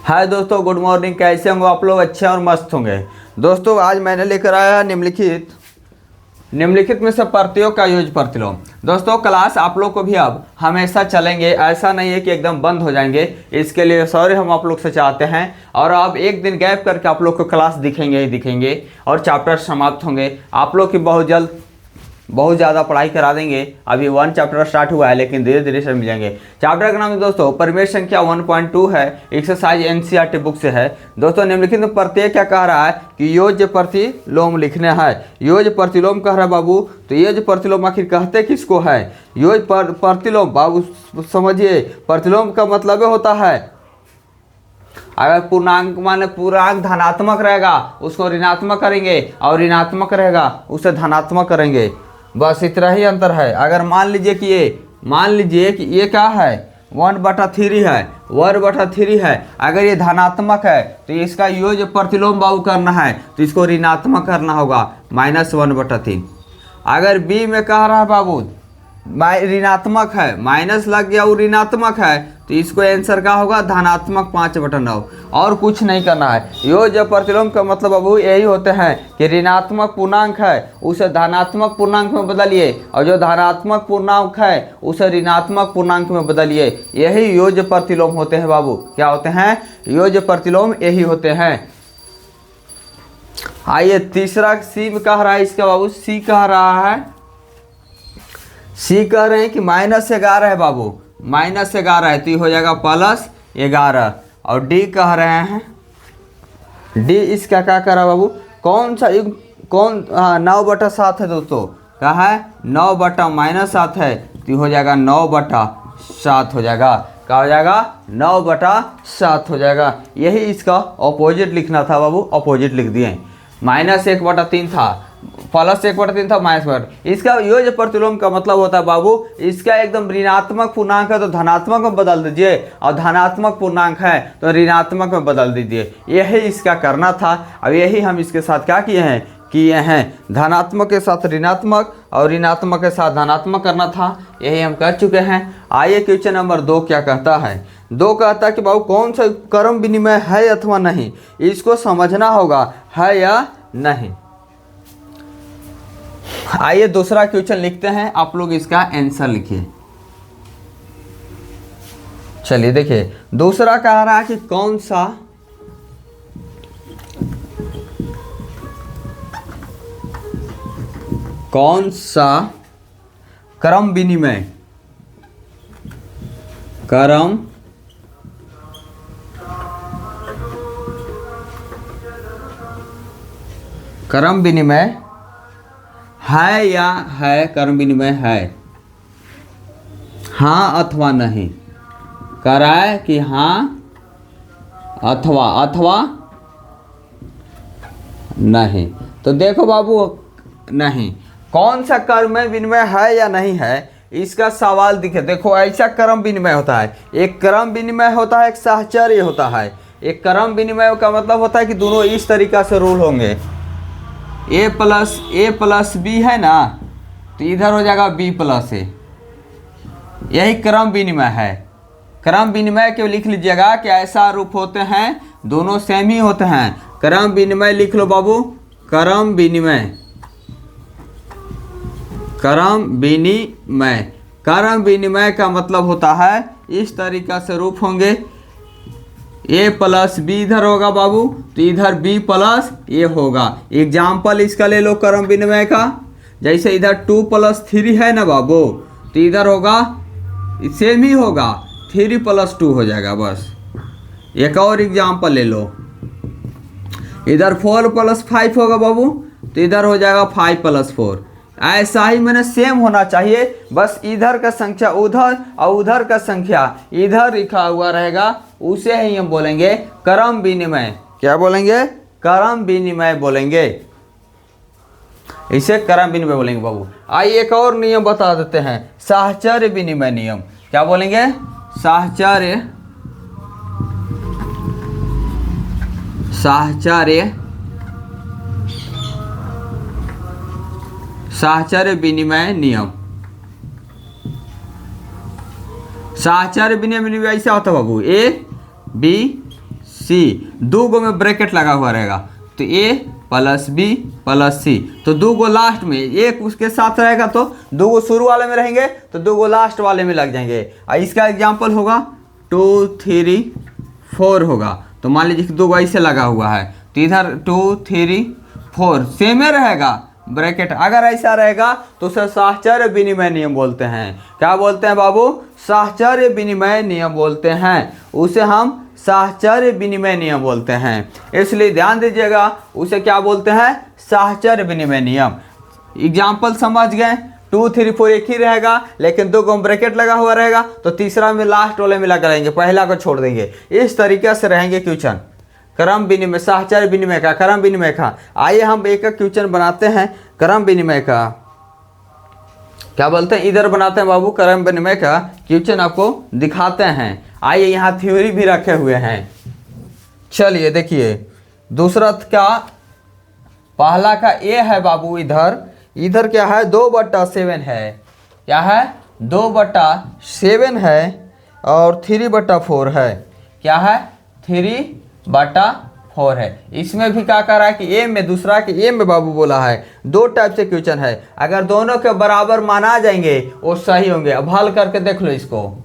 हाय दोस्तों, good morning. कैसे होंगे आप लोग? अच्छे और मस्त होंगे। दोस्तों आज मैंने लेकर आया निम्नलिखित में से प्रत्ययों का यूज प्रतिलोम। दोस्तों क्लास आप लोग को भी अब हमेशा चलेंगे, ऐसा नहीं है कि एकदम बंद हो जाएंगे। इसके लिए सॉरी हम आप लोग से चाहते हैं। और अब एक दिन गैप करके आप लोग को क्लास दिखेंगे ही दिखेंगे और चैप्टर समाप्त होंगे। आप लोग की बहुत ज़्यादा पढ़ाई करा देंगे। अभी 1 चैप्टर स्टार्ट हुआ है, लेकिन धीरे धीरे से मिल जाएंगे। चैप्टर का नाम है दोस्तों परिमेय संख्या 1.2 है, एक्सरसाइज एनसीईआरटी बुक से है। दोस्तों निम्नलिखित में प्रत्यय क्या कह रहा है कि योज्य प्रतिलोम लिखने है। योज्य प्रतिलोम कह रहा है बाबू, तो योज्य प्रतिलोम आखिर कहते किसको है? योज्य प्रतिलोम बाबू समझिए, प्रतिलोम का मतलब होता है अगर पूर्णांक माने पूर्णांक धनात्मक रहेगा उसको ऋणात्मक करेंगे, और ऋणात्मक रहेगा उसे धनात्मक करेंगे। बस इतना ही अंतर है। अगर मान लीजिए कि ये क्या है 1/3 है, 1/3 है। अगर ये धनात्मक है तो इसका योज्य प्रतिलोम बाबू करना है तो इसको ऋणात्मक करना होगा, -1/3। अगर बी में कह रहा है बाबू ऋणात्मक है, माइनस लग गया वो ऋणात्मक है, तो इसको आंसर का होगा धनात्मक 5/9। और कुछ नहीं करना है। योज्य प्रतिलोम का मतलब बाबू यही होते हैं कि ऋणात्मक पूर्णांक है उसे धनात्मक पूर्णांक में बदलिए, और जो धनात्मक पूर्णांक है उसे ऋणात्मक पूर्णांक में बदलिए। यही योज्य प्रतिलोम होते हैं बाबू। क्या होते हैं? योज्य प्रतिलोम यही होते हैं। आइए तीसरा सी में कह रहा है इसका बाबू, सी कह रहा है, सी कह रहे हैं कि -11 है बाबू, -11 है तो ये हो जाएगा +11। और डी कह रहे हैं, डी इसका क्या कह रहा है बाबू, कौन सा 9/7 है दोस्तों। क्या है? 9/-7 है तो ये हो जाएगा 9/7 हो जाएगा। क्या हो जाएगा? 9/7 हो जाएगा। यही इसका ऑपोजिट लिखना था बाबू, ऑपोजिट लिख दिए। -1/3 था, +1/3 था, -1। इसका योज्य प्रतिलोम का मतलब होता है बाबू, इसका एकदम ऋणात्मक पूर्णांक है तो धनात्मक में बदल दीजिए, और धनात्मक पूर्णांक है तो ऋणात्मक में बदल दीजिए। यही इसका करना था। अब यही हम इसके साथ क्या किए हैं धनात्मक के साथ ऋणात्मक और ऋणात्मक के साथ धनात्मक करना था। यही हम कर चुके हैं। आइए क्वेश्चन नंबर 2 क्या कहता है। 2 कहता है कि बाबू कौन सा क्रम विनिमय है अथवा नहीं, इसको समझना होगा है या नहीं। आइए दूसरा क्वेश्चन लिखते हैं, आप लोग इसका आंसर लिखिए। चलिए देखिए, दूसरा कह रहा है कि कौन सा क्रम विनिमय है या है, क्रम विनिमय है, हाँ अथवा नहीं। कह रहा है कि हाँ अथवा नहीं। तो देखो बाबू, नहीं, कौन सा क्रम विनिमय है या नहीं है, इसका सवाल दिखे। देखो ऐसा क्रम विनिमय होता है, एक क्रम विनिमय होता है, एक साहचर्य होता है। एक क्रम विनिमय का मतलब होता है कि दोनों इस तरीका से रूल होंगे, a + b है ना, तो इधर हो जाएगा b + a। यही क्रम विनिमय है। क्रम विनिमय के लिख लीजिएगा कि ऐसा रूप होते हैं, दोनों सेम ही होते हैं। क्रम विनिमय लिख लो बाबू, क्रम विनिमय का मतलब होता है इस तरीका से रूप होंगे। a + b इधर होगा बाबू, तो इधर b + a होगा। एग्जाम्पल इसका ले लो क्रम विनिमय का, जैसे इधर 2 + 3 है ना बाबू, तो इधर होगा सेम ही होगा, 3 + 2 हो जाएगा। बस एक और एग्जाम्पल ले लो, इधर 4 + 5 होगा बाबू, तो इधर हो जाएगा 5 + 4। ऐसा ही मैंने सेम होना चाहिए, बस इधर का संख्या उधर और उधर का संख्या इधर लिखा हुआ रहेगा, उसे ही हम बोलेंगे क्रम विनिमय। क्या बोलेंगे? क्रम विनिमय बोलेंगे, इसे क्रम विनिमय बोलेंगे बाबू। आइए एक और नियम बता देते हैं, साहचर्य विनिमय नियम। क्या बोलेंगे? साहचर्य विनिमय नियम। साहचर्य विनिमय ऐसा होता है बाबू, A B सी, दो गो में ब्रैकेट लगा हुआ रहेगा तो ए प्लस बी प्लस सी, तो दो गो लास्ट में, एक उसके साथ रहेगा तो दो गो शुरू वाले में रहेंगे तो दो गो लास्ट वाले में लग जाएंगे। इसका एग्जाम्पल होगा 2 3 4 होगा, तो मान लीजिए दो गो ऐसे लगा हुआ है तो इधर 2 3 4 सेम ही रहेगा ब्रैकेट। अगर ऐसा रहेगा तो उसे साहचर्य विनिमय नियम बोलते हैं। क्या बोलते हैं बाबू? साहचर्य विनिमय नियम बोलते हैं, उसे हम साहचर्य विनिमय नियम बोलते हैं। इसलिए ध्यान दीजिएगा, उसे क्या बोलते हैं? साहचर्य विनिमय नियम। एग्जाम्पल समझ गए? 2 3 4 एक ही रहेगा लेकिन दो को ब्रैकेट लगा हुआ रहेगा तो तीसरा में लास्ट वाले में लगा लेंगे, पहला को छोड़ देंगे। इस तरीके से रहेंगे क्वेश्चन क्रम विनिमय, साहचर्य विनिमय का, क्रम विनिमय का। आइए हम एक एक क्वेश्चन बनाते हैं क्रम विनिमय का। क्या बोलते हैं? इधर बनाते हैं बाबू क्रम विनिमय का क्वेश्चन, आपको दिखाते हैं। आइए यहाँ थ्योरी भी रखे हुए हैं। चलिए देखिए, दूसरा का पहला का ए है बाबू, इधर क्या है? 2/7 है। क्या है? 2/7 है और 3/4 है। क्या है? 3/4 है। इसमें भी क्या कर रहा है कि ए में, दूसरा के ए में बाबू बोला है। दो टाइप से क्वेश्चन है, अगर दोनों के बराबर माना जाएंगे वो सही होंगे। अब हल करके देख लो इसको।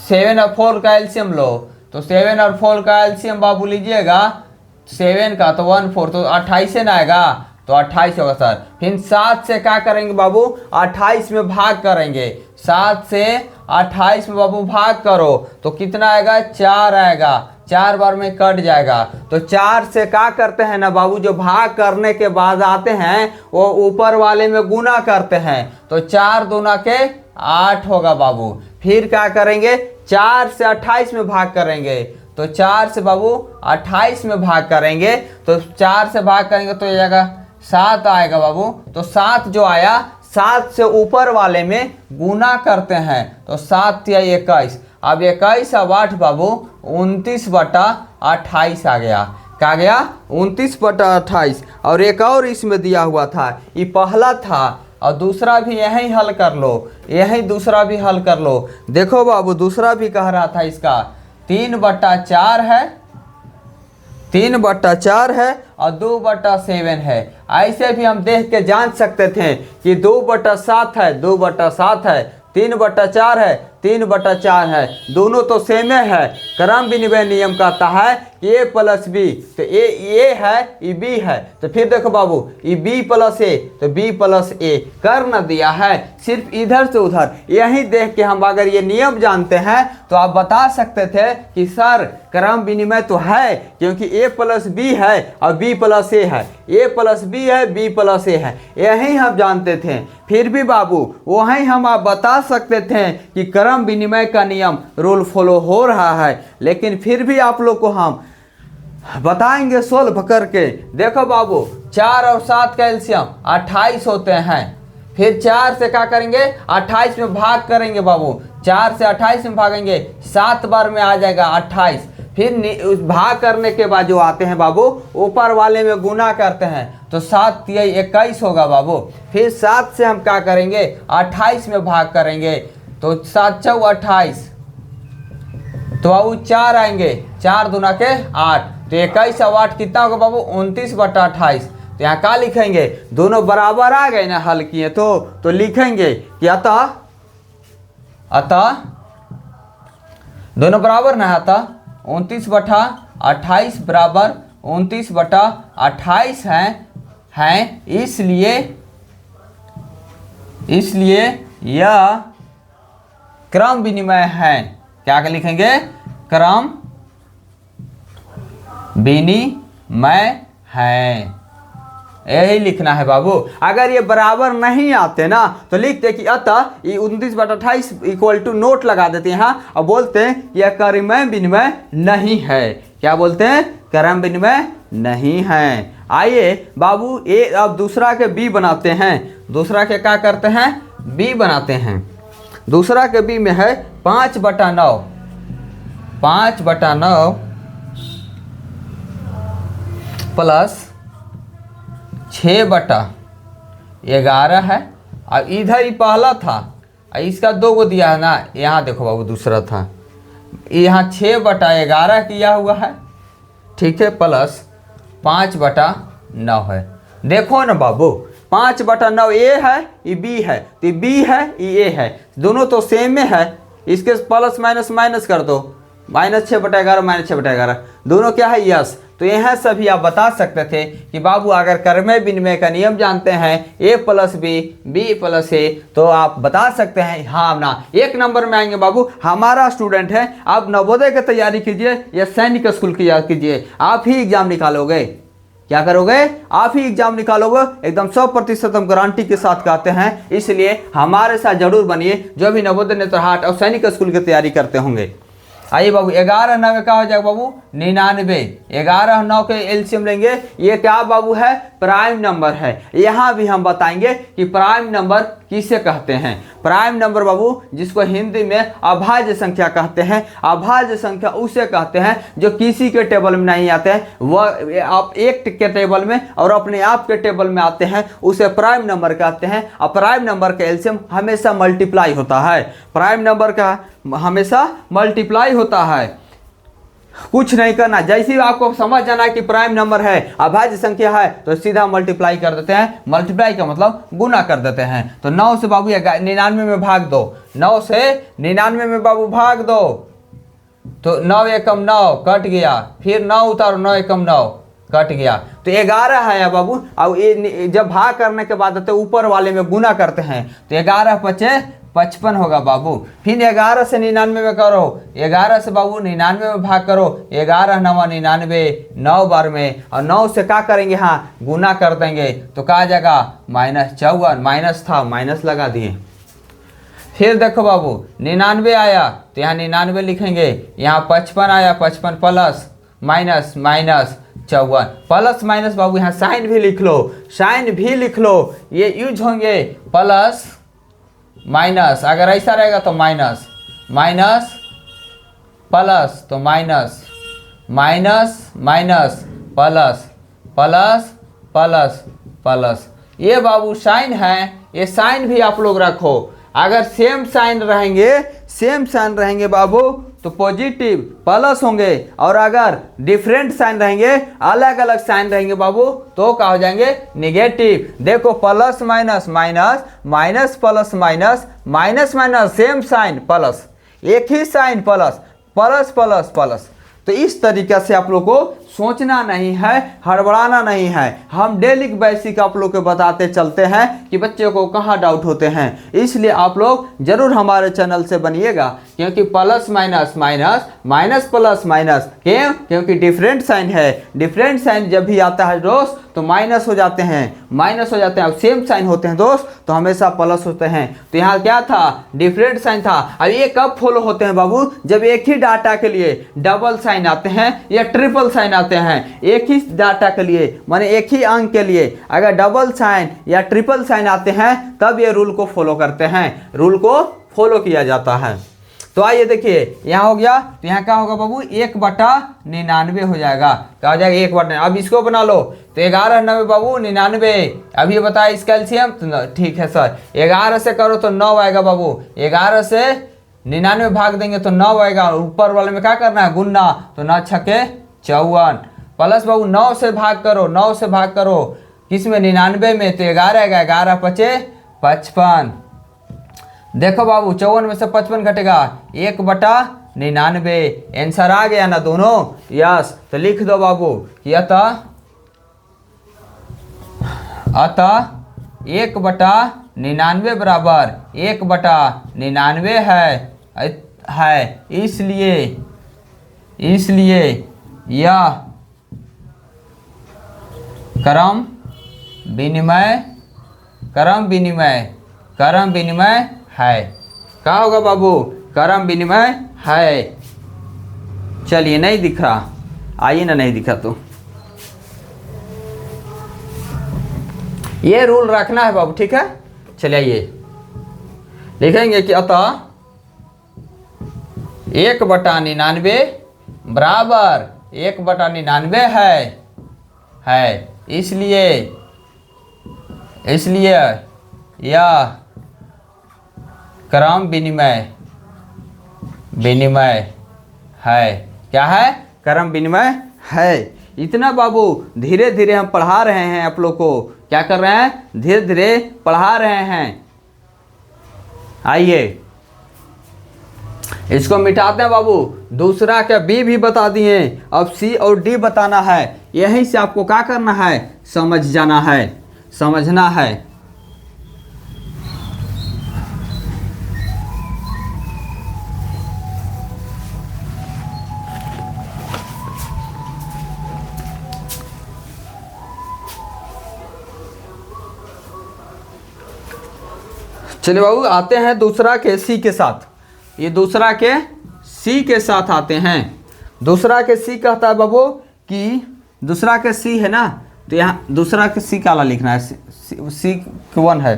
7 और 4 का एलसीएम लो, तो 7 और 4 का एलसीएम बाबू लीजिएगा 7 का तो 1 4 तो 28 से ना आएगा, तो 28 होगा सर। फिर 7 से क्या करेंगे बाबू? 28 में भाग करेंगे। 7 से 28 में बाबू भाग करो तो कितना आएगा? 4 आएगा। 4 बार में कट जाएगा। तो 4 से क्या करते हैं ना बाबू, जो भाग करने के बाद आते हैं वो ऊपर वाले में गुना करते हैं, तो 4 दूना के 8 होगा बाबू। फिर क्या करेंगे? 4 से 28 में भाग करेंगे, तो 4 से बाबू 28 में भाग करेंगे, तो 4 से भाग करेंगे तो ये जाएगा 7 आएगा बाबू। तो 7 जो आया, 7 से ऊपर वाले में गुना करते हैं, तो 7 या 21। अब 21 अब 8 बाबू 29/28 आ गया। क्या गया? 29/28। और एक और इसमें दिया हुआ था, ये पहला था और दूसरा भी यही हल कर लो, यही दूसरा भी हल कर लो। देखो बाबू, दूसरा भी कह रहा था इसका 3/4 है, 3/4 है और 2/7 है। ऐसे भी हम देख के जान सकते थे कि 2/7 है, 2/7 है, 3/4 है, 3/4 है, दोनों तो सेम है। क्रम विनिमय नियम कहता है कि ए प्लस बी, तो ए है, ई बी है, तो फिर देखो बाबू ई बी प्लस ए, तो बी प्लस ए कर न दिया है। सिर्फ इधर से उधर यही देख के हम अगर ये नियम जानते हैं तो आप बता सकते थे कि सर क्रम विनिमय तो है, क्योंकि ए प्लस बी है और बी प्लस ए है, ए प्लस बी है, बी प्लस ए है, यही हम जानते थे। फिर भी बाबू वहीं हम आप बता सकते थे कि क्रम विनिमय का नियम रूल फॉलो हो रहा है, लेकिन फिर भी आप लोग को हम बताएंगे सोल्व करके। देखो बाबू 4 और 7 का एलसीएम 28 होते हैं। फिर 4 से क्या करेंगे? 28 में भाग करेंगे बाबू। 4 से 28 में भागेंगे, 7 बार में आ जाएगा 28। फिर भाग करने के बाद जो आते हैं बाबू ऊपर वाले में गुना करते हैं, तो 7 या 21 होगा बाबू। फिर 7 से हम क्या करेंगे? 28 में भाग करेंगे, तो 7 चौ 28, तो बाबू 4 आएंगे, 4 दूना के 8, तो 21 और 8 कितना होगा बाबू? 29/28। तो यहाँ क्या लिखेंगे? दोनों बराबर आ गए ना हल किए तो लिखेंगे कि अतः दोनों बराबर ना, अतः 29/28 बराबर 29/28 हैं, इसलिए यह क्रम विनिमय है। क्या लिखेंगे? क्रम विनिमय है, यही लिखना है बाबू। अगर ये बराबर नहीं आते ना तो लिखते कि अतः ये 29/28 इक्वल टू नोट लगा देते हैं यहाँ और बोलते हैं यह क्रम विनिमय नहीं है। क्या बोलते हैं? क्रम विनिमय नहीं है। आइए बाबू अब दूसरा के बी बनाते हैं। दूसरा के क्या करते हैं? बी बनाते हैं। दूसरा के बी में है 5/9, 5/9 प्लस 6/11 है। अब इधर ही पहला था, इसका 2 गो दिया है ना, यहाँ देखो बाबू दूसरा था, यहाँ 6/11 किया हुआ है, ठीक है, प्लस 5/9 है। देखो ना बाबू, 5/9 ए है, ये बी है, तो बी है, ये ए है, दोनों तो सेम में है। इसके प्लस माइनस माइनस कर दो, -6/11 -6/11 दोनों क्या है, यस। तो यह सभी आप बता सकते थे कि बाबू अगर क्रमय विनिमय का नियम जानते हैं a + b + a, तो आप बता सकते हैं हाँ ना। 1 नंबर में आएंगे बाबू, हमारा स्टूडेंट है, आप नवोदय की तैयारी कीजिए या सैनिक स्कूल की याद कीजिए, आप ही एग्जाम निकालोगे। क्या करोगे, आप ही एग्जाम निकालोगे, एकदम 100% हम गारंटी के साथ कहते हैं। इसलिए हमारे साथ जरूर बनिए, जो भी नवोदय नेतरहाट और सैनिक स्कूल की तैयारी करते होंगे। आइए बाबू, 11 9 क्या हो जाएगा बाबू, 99। 11 9 के एलसीएम लेंगे, ये क्या बाबू है, प्राइम नंबर है। यहाँ भी हम बताएंगे कि प्राइम नंबर किसे कहते हैं। प्राइम नंबर बाबू, जिसको हिंदी में अभाज्य संख्या कहते हैं। अभाज्य संख्या उसे कहते हैं जो किसी के टेबल में नहीं आते हैं, वह आप एक के टेबल में और अपने आप के टेबल में आते हैं, उसे प्राइम नंबर कहते हैं। और प्राइम नंबर का एलसीएम हमेशा मल्टीप्लाई होता है। प्राइम नंबर का हमेशा मल्टीप्लाई होता है, कुछ नहीं करना। जैसे ही आपको समझ जाना है कि प्राइम नंबर है, अभाज्य संख्या है, तो सीधा मल्टीप्लाई कर देते हैं। मल्टीप्लाई का मतलब गुना कर देते हैं। तो 9 से बाबू 99 में भाग दो, 9 से 99 में बाबू भाग दो, तो 9 एकम 9 कट गया, फिर 9 उतारो, 9 एकम 9 कट गया, तो 11 है बाबू। अब ये जब भाग करने के बाद तो ऊपर वाले में गुना करते हैं, तो 11 × 5 = 55 होगा बाबू। फिर 11 से 99 में करो, 11 से बाबू 99 में भाग करो, 11 9 99, 9 बार में, और 9 से क्या करेंगे, हाँ गुना कर देंगे, तो कहा जाएगा -54। माइनस था, माइनस लगा दिए। फिर देखो बाबू 99 आया, तो यहाँ 99 लिखेंगे, यहाँ 55 आया, 55 plus minus minus 54, plus minus बाबू यहाँ साइन भी लिख लो, साइन भी लिख लो, ये यूज होंगे प्लस माइनस। अगर ऐसा रहेगा तो माइनस माइनस प्लस, तो minus minus minus plus plus plus plus. ये बाबू साइन है, ये साइन भी आप लोग रखो। अगर सेम साइन रहेंगे बाबू तो पॉजिटिव प्लस होंगे, और अगर डिफरेंट साइन रहेंगे, अलग अलग साइन रहेंगे बाबू, तो क्या हो जाएंगे, निगेटिव। देखो plus minus minus, minus plus minus, minus minus same sign plus, एक ही sign plus, plus plus plus. तो इस तरीके से आप लोग को सोचना नहीं है, हड़बड़ाना नहीं है। हम डेली बेसिक आप लोग को बताते चलते हैं कि बच्चे को कहाँ डाउट होते हैं। इसलिए आप लोग जरूर हमारे चैनल से बनिएगा, क्योंकि plus minus minus, minus plus minus, क्यों, क्योंकि डिफरेंट साइन है। डिफरेंट साइन जब भी आता है दोस्त तो माइनस हो जाते हैं, माइनस हो जाते हैं। अब सेम साइन होते हैं दोस्त तो हमेशा प्लस होते हैं। तो यहाँ क्या था, डिफरेंट साइन था। अब ये कब फॉलो होते हैं बाबू, जब एक ही डाटा के लिए डबल साइन आते हैं या ट्रिपल साइन आते हैं। एक ही डाटा के लिए, माने एक ही अंक के लिए अगर डबल साइन या ट्रिपल साइन आते हैं, तब ये रूल को फॉलो करते हैं, रूल को फॉलो किया जाता है। तो आइए देखिए, यहाँ हो गया, तो यहाँ क्या होगा बाबू, 1/99 हो जाएगा। क्या हो जाएगा, 1/99। अब इसको बना लो, तो 11 9 बाबू 99। अब ये बताया इसका एलसीएम, तो ठीक है सर, 11 से करो तो 9 आएगा बाबू, 11 से 99 भाग देंगे तो 9 आएगा। ऊपर वाले में क्या करना है, गुन्ना, तो 9 × 6 = 54, प्लस बाबू 9 से भाग करो, 9 से भाग करो किसमें, 99 में, तो 11 आएगा, 11 × 5 = 55। देखो बाबू 54 में से 55 घटेगा, 1/99। आंसर आ गया ना दोनों, यस। तो लिख दो बाबू कि अतः 1/99 बराबर 1/99 है। इसलिए यह क्रम विनिमय है। क्या होगा बाबू, क्रम विनिमय है। चलिए, नहीं दिख रहा, आइए ना, नहीं दिखा तो ये रूल रखना है बाबू, ठीक है। चलिए आइए लिखेंगे कि अतः 1/99 बराबर 1/99 है। इसलिए यह क्रम विनिमय है। क्या है, क्रम विनिमय है। इतना बाबू धीरे धीरे हम पढ़ा रहे हैं, आप लोग को क्या कर रहे हैं, धीरे धीरे पढ़ा रहे हैं। आइए इसको मिटाते हैं बाबू। दूसरा का बी भी बता दिए, अब सी और डी बताना है। यहीं से आपको क्या करना है, समझ जाना है, समझना है। चलिए बाबू आते हैं दूसरा के सी के साथ। ये दूसरा के सी के साथ आते हैं। दूसरा के सी कहता है बाबू कि दूसरा के सी है ना, तो यहाँ दूसरा के सी काला लिखना है। सी 1 है,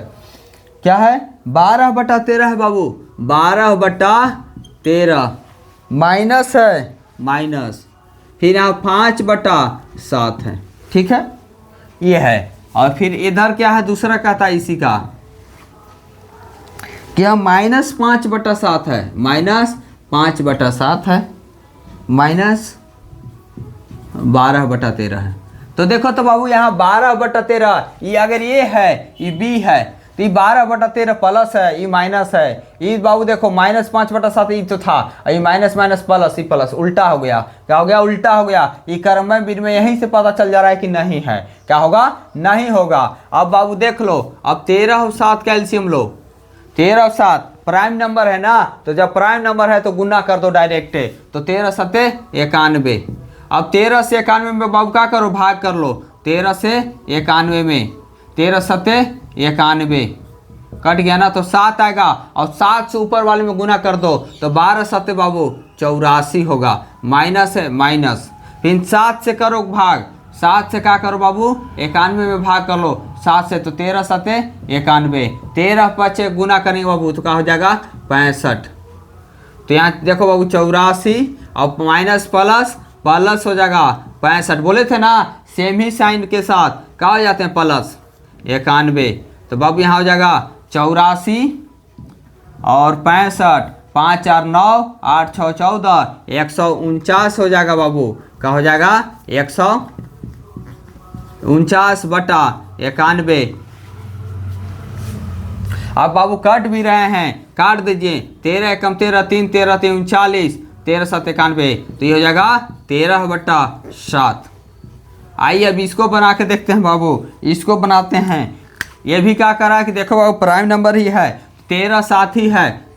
क्या है, 12/13 है बाबू। 12/13 माइनस है, माइनस, फिर यहाँ 5/7 है। ठीक है, ये है। और फिर इधर क्या है, दूसरा कहता है इसी का क्या, -5/7 है, -5/7 है, -12/13 है। तो देखो तो बाबू यहाँ 12/13, ये अगर ये है, ये बी है, तो ये 12/13 प्लस है, ये माइनस है। ये बाबू देखो -5/7 ये तो था, ये माइनस माइनस प्लस, ये प्लस उल्टा हो गया। क्या हो गया, उल्टा हो गया। ये क्रमबद्ध विधि में यहीं से पता चल जा रहा है कि नहीं है। क्या होगा, नहीं होगा। अब बाबू देख लो, अब 13 और 7 का एलसीएम लो। 13 और 7 प्राइम नंबर है ना, तो जब प्राइम नंबर है तो गुना कर दो डायरेक्ट। तो 13 7 91। अब 13 से 91 में बाबू क्या करो, भाग कर लो। 13 से 91 में 13 7 91 कट गया ना, तो 7 आएगा। और 7 से ऊपर वाले में गुना कर दो, तो 12 7 बाबू 84 होगा। माइनस है, माइनस, फिर 7 से करो भाग। 7 से क्या करो बाबू, 91 में भाग कर लो। 7 से तो 13 7 91, 13 5 गुना करेंगे बाबू तो क्या हो जाएगा, 65। तो यहाँ देखो बाबू 84 और माइनस प्लस प्लस हो जाएगा 65। बोले थे ना सेम ही साइन के साथ क्या हो जाते हैं, प्लस 91। तो बाबू यहाँ हो जाएगा 84 और 65, 5 4 9 8 6 14, 149 हो जाएगा बाबू। क्या हो जाएगा, 149/91। अब बाबू कट भी रहे हैं, काट दीजिए। 13 एकम 13, 3 13 3 39, 13 7 91, तो ये हो जाएगा 13/7। आइए अब इसको बना के देखते हैं बाबू, इसको बनाते हैं। ये भी क्या करा कि देखो बाबू प्राइम नंबर ही है, 13 7 ही है,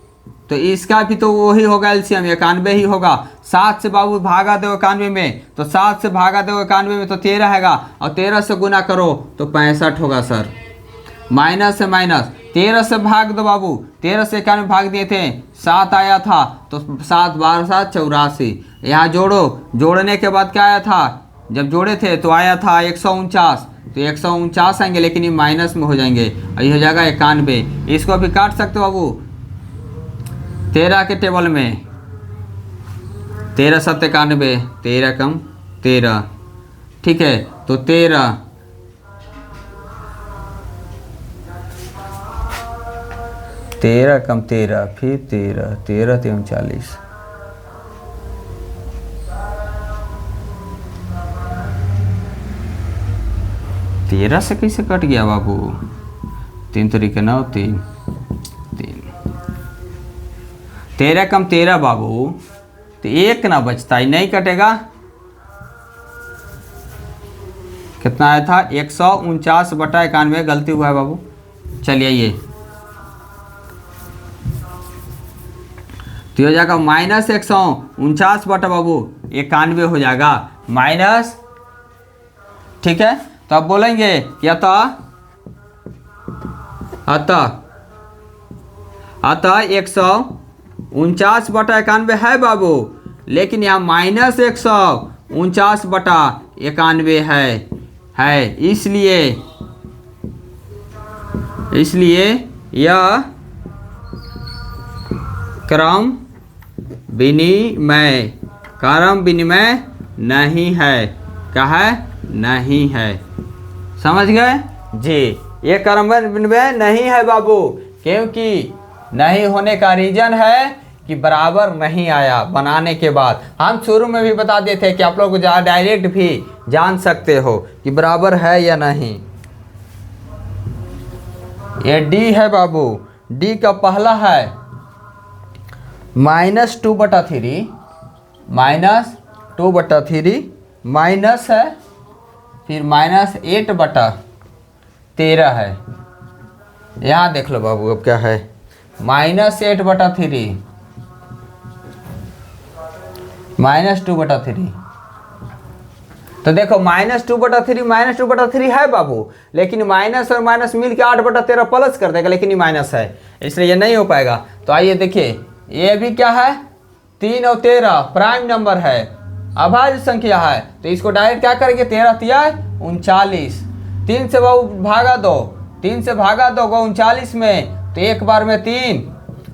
तो इसका भी तो वही होगा एलसीएम 91 ही होगा। 7 से बाबू भागा दो 91 में, तो 7 से भागा दो 91 में तो 13 हैगा, और 13 से गुना करो तो 65 होगा सर। माइनस से माइनस, 13 से भाग दो बाबू। 13 से 91 भाग दिए थे, 7 आया था, तो 7 12 7 84। यहाँ जोड़ो, जोड़ने के बाद क्या आया था, जब जोड़े थे तो आया था 149, तो 149 आएंगे, लेकिन ये माइनस में हो जाएंगे और ये हो जाएगा 91। इसको भी काट सकते हो बाबू 13 के टेबल में। 13 7 91, 13 कम 13, ठीक है। तो 13 कम 13, फिर 13 13 39, तेरह से कैसे कट गया बाबू, 3 तरीके 9 3 3, 13 कम 13 बाबू, तो 1 ना बचता ही, नहीं कटेगा। कितना आया था, 149/91, गलती हुआ है बाबू। चलिए ये तो हो जाएगा -149 बटा बाबू 91 हो जाएगा माइनस, ठीक है। तो अब बोलेंगे या तो अतः 149/91 है बाबू, लेकिन यहाँ -149/91 है, इसलिए यह क्रम विनिमय नहीं है। क्या है, नहीं है। समझ गए जी, ये क्रम विनिमय नहीं है बाबू, क्योंकि नहीं होने का रीजन है कि बराबर नहीं आया बनाने के बाद। हम शुरू में भी बता दिए थे कि आप लोग डायरेक्ट भी जान सकते हो कि बराबर है या नहीं। ये डी है बाबू, डी का पहला है -2/3, -2/3 माइनस है, फिर -8/13 है। यहाँ देख लो बाबू अब क्या है, -8/3 -2/3। तो देखो -2/3 है बाबू, लेकिन माइनस और माइनस मिल के 8/13 प्लस कर देगा, लेकिन ये माइनस है इसलिए ये नहीं हो पाएगा। तो आइए देखिए, ये भी क्या है, 3 और 13 प्राइम नंबर है, अभाज्य संख्या है। तो इसको डायरेक्ट क्या करेंगे, 13 तिया 39, 3 से बाबू भागा दो, 3 से भागा दो 39 में, तो एक बार में 3,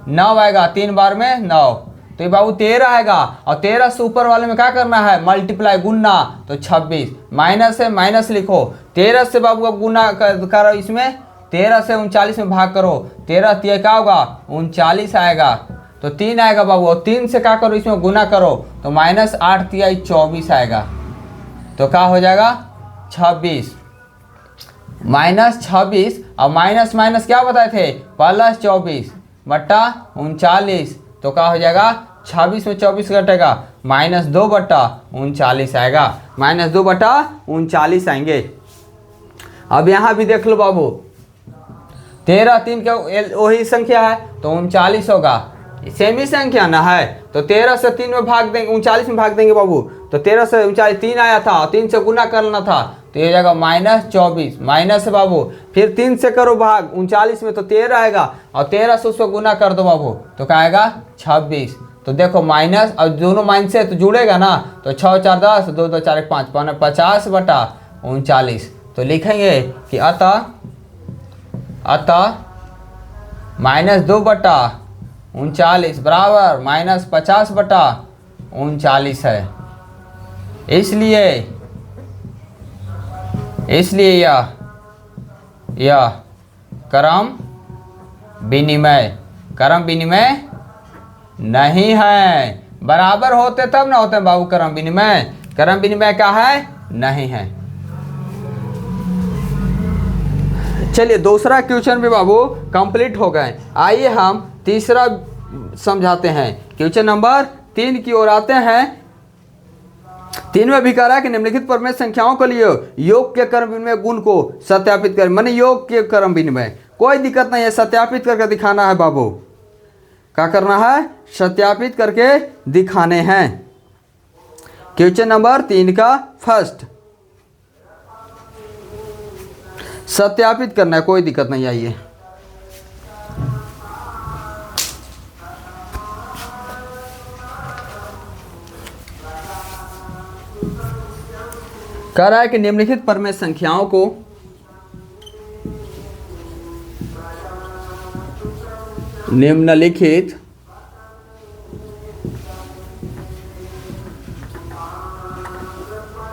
9 आएगा, 3 बार में 9, तो ये बाबू 13 आएगा। और 13 से ऊपर वाले में क्या करना है, मल्टीप्लाई गुना, तो 26, माइनस है माइनस लिखो, 13 से बाबू अब गुना करो, इसमें 13 से 39 में भाग करो, 13 तिया क्या होगा 39 आएगा, तो 3 आएगा बाबू, और 3 से क्या करो इसमें गुना करो, तो -8 तिया 24 आएगा, तो क्या हो जाएगा 26, -26 और माइनस माइनस क्या बताए थे, +24/39, तो क्या हो जाएगा 26 में 24 घटेगा, -2/39 आएगा, -2/39 आएंगे। अब यहाँ भी देख लो बाबू, 13 3 का वही संख्या है तो 39 होगा, सेमी संख्या ना है, तो 13 से 3 में भाग देंगे, 39 में भाग देंगे बाबू, तो 13 से 39 3 आया था, 3 से गुना करना था, तो ये जाएगा -24, माइनस है बाबू, फिर 3 से करो भाग 39 में, तो 13 आएगा, और 13 से उसको गुना कर दो बाबू, तो क्या आएगा 26। तो देखो माइनस और दोनों माइनस से तो जुड़ेगा ना, तो 6 4 10, 2 2 4 1 5, 50/39, तो लिखेंगे कि अतः -2/39 बराबर -50/39 है। इसलिए यह क्रम विनिमय नहीं है। बराबर होते तब ना होते बाबू क्रम विनिमय क्या है, नहीं है। चलिए दूसरा क्वेश्चन भी बाबू कंप्लीट हो गए। आइए हम तीसरा समझाते हैं। क्वेश्चन नंबर 3 की ओर आते हैं। 3 में भी कह रहा है कि निम्नलिखित पर में संख्याओं के लिए योग के क्रम विनिमय गुण को सत्यापित करें, माने योग के क्रम विनिमय, कोई दिक्कत नहीं है, सत्यापित करके दिखाना है बाबू। क्या करना है, सत्यापित करके दिखाने हैं। क्वेश्चन नंबर 3 का फर्स्ट सत्यापित करना है, कोई दिक्कत नहीं। आइए कह रहा है कि निम्नलिखित परमेय संख्याओं को निम्नलिखित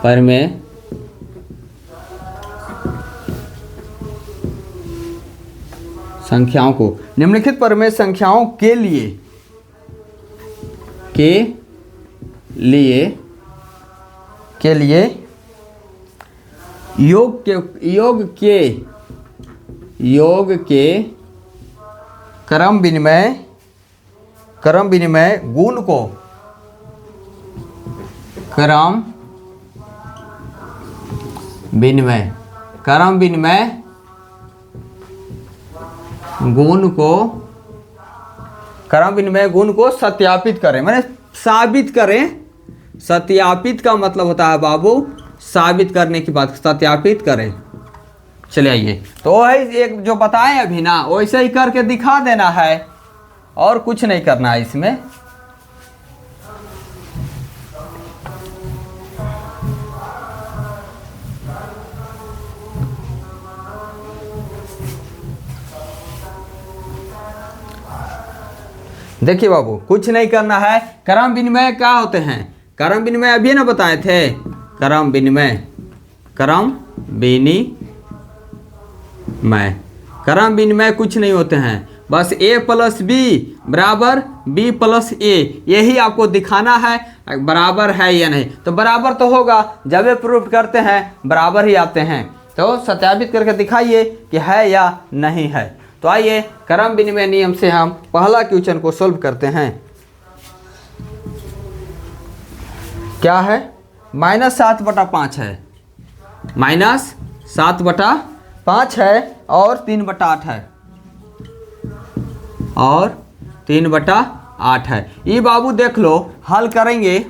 परमेय संख्याओं को निम्नलिखित परमेय संख्याओं के लिए योग के क्रम विनिमय गुण को क्रम विनिमय गुण को सत्यापित करें, माने साबित करें। सत्यापित का मतलब होता है बाबू साबित करने की बात, सत्यापित करें। चलिए आइए, तो वही एक जो बताएं अभी ना वैसे ही करके दिखा देना है, और कुछ नहीं करना है इसमें। देखिए बाबू कुछ नहीं करना है। क्रम विनिमय क्या होते हैं, क्रम विनिमय अभी ना बताए थे, क्रम विनिमय कुछ नहीं होते हैं। बस a प्लस बी बराबर b प्लस a, यही आपको दिखाना है बराबर है या नहीं। तो बराबर तो होगा, जब ये प्रूफ करते हैं बराबर ही आते हैं। तो सत्यापित करके दिखाइए कि है या नहीं है। तो आइए क्रम विनिमय नियम से हम पहला क्वेश्चन को सोल्व करते हैं। क्या है? -7/5 है, -7/5 है और 3/8 है, और 3/8 है। ये बाबू देख लो, हल करेंगे,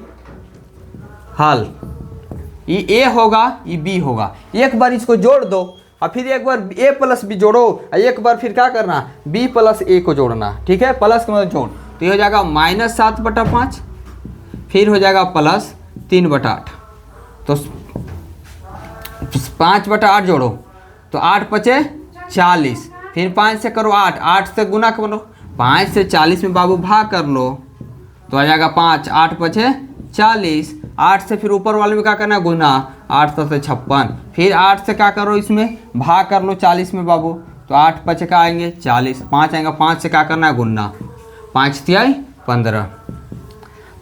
हल ये a होगा, ये b होगा। एक बार इसको जोड़ दो और फिर एक बार a प्लस b जोड़ो, और एक बार फिर क्या करना, b प्लस a को जोड़ना। ठीक है, प्लस का मतलब जोड़। तो ये हो जाएगा -7/5, फिर हो जाएगा प्लस 3/8। तो 5/8 जोड़ो तो 8 पचे 40, फिर 5 से करो 8, 8 से गुना करो, 5 से 40 में बाबू भाग कर लो तो आ जाएगा 5, 8 पचे 40, 8 से फिर ऊपर वाले में क्या करना है, गुना, 8 से 56, फिर 8 से क्या करो, इसमें भाग कर लो 40 में बाबू, तो 8 पचे का आएंगे 40, 5 आएगा, 5 से क्या करना है, गुना, 5 तिहाई 15,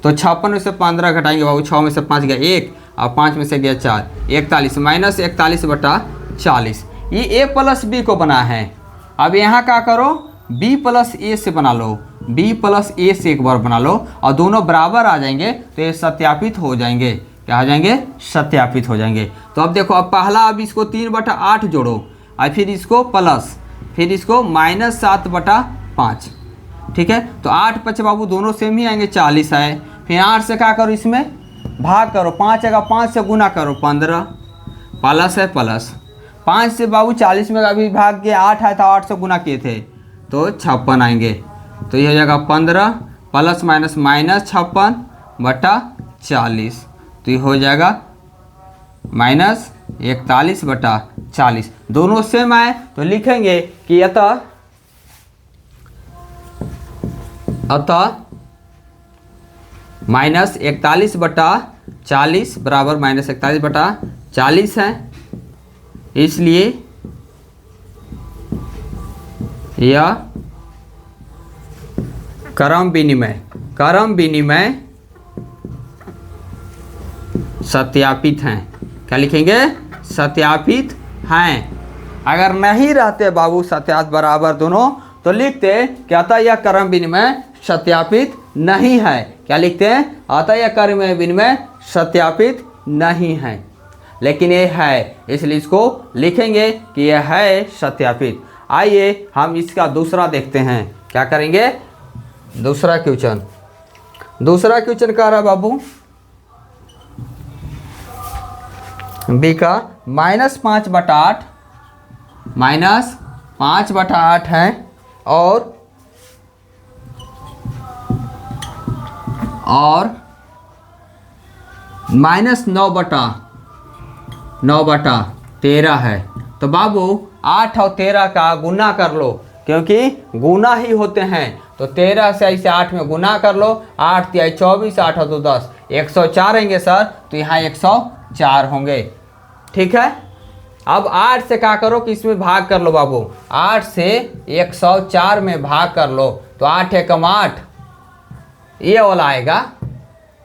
तो 56 में से 15 घटाएंगे बाबू, 6 में से 5 गया 1 और 5 में से गया 4, 41 -41/40। ये a प्लस b को बना है। अब यहाँ क्या करो, b प्लस a से बना लो, b प्लस a से एक बार बना लो, और दोनों बराबर आ जाएंगे तो ये सत्यापित हो जाएंगे। क्या हो जाएंगे? सत्यापित हो जाएंगे। तो अब देखो, अब पहला, अब इसको 3/8 जोड़ो, और फिर इसको प्लस, फिर इसको -7/5। ठीक है, तो 8 पचे बाबू दोनों सेम ही आएंगे, 40 आए, फिर 8 से क्या करो, इसमें भाग करो, 5 आएगा, 5 से गुना करो 15, प्लस है प्लस, 5 से बाबू 40 में अभी भाग के 8 आया था, 8 से गुना किए थे तो 56 आएंगे। तो ये हो जाएगा 15 प्लस माइनस -56/40, तो ये हो जाएगा -41/40। दोनों सेम आए तो लिखेंगे कि अतः -41/40 बराबर -41/40 है, इसलिए यह क्रम विनिमय सत्यापित हैं। क्या लिखेंगे? सत्यापित हैं। अगर नहीं रहते बाबू सत्यापित बराबर दोनों, तो लिखते क्या था, यह क्रम विनिमय सत्यापित नहीं है। क्या लिखते हैं? अतः यह क्रम विनिमय सत्यापित नहीं है, लेकिन ये है, इसलिए इसको लिखेंगे कि यह है सत्यापित। आइए हम इसका दूसरा देखते हैं। क्या करेंगे? दूसरा क्वेश्चन कह रहा है बाबू बी का -5/8 है, और -9/13 है। तो बाबू 8 और 13 का गुना कर लो, क्योंकि गुना ही होते हैं। तो 13 से ऐसे 8 में गुना कर लो, 8 तिहाई 24, 8 और 2 10, 104 होंगे सर, तो यहाँ 104 होंगे। ठीक है, अब 8 से क्या करो कि इसमें भाग कर लो बाबू, 8 से 104 में भाग कर लो, तो 8 एकम 8, ये वाला आएगा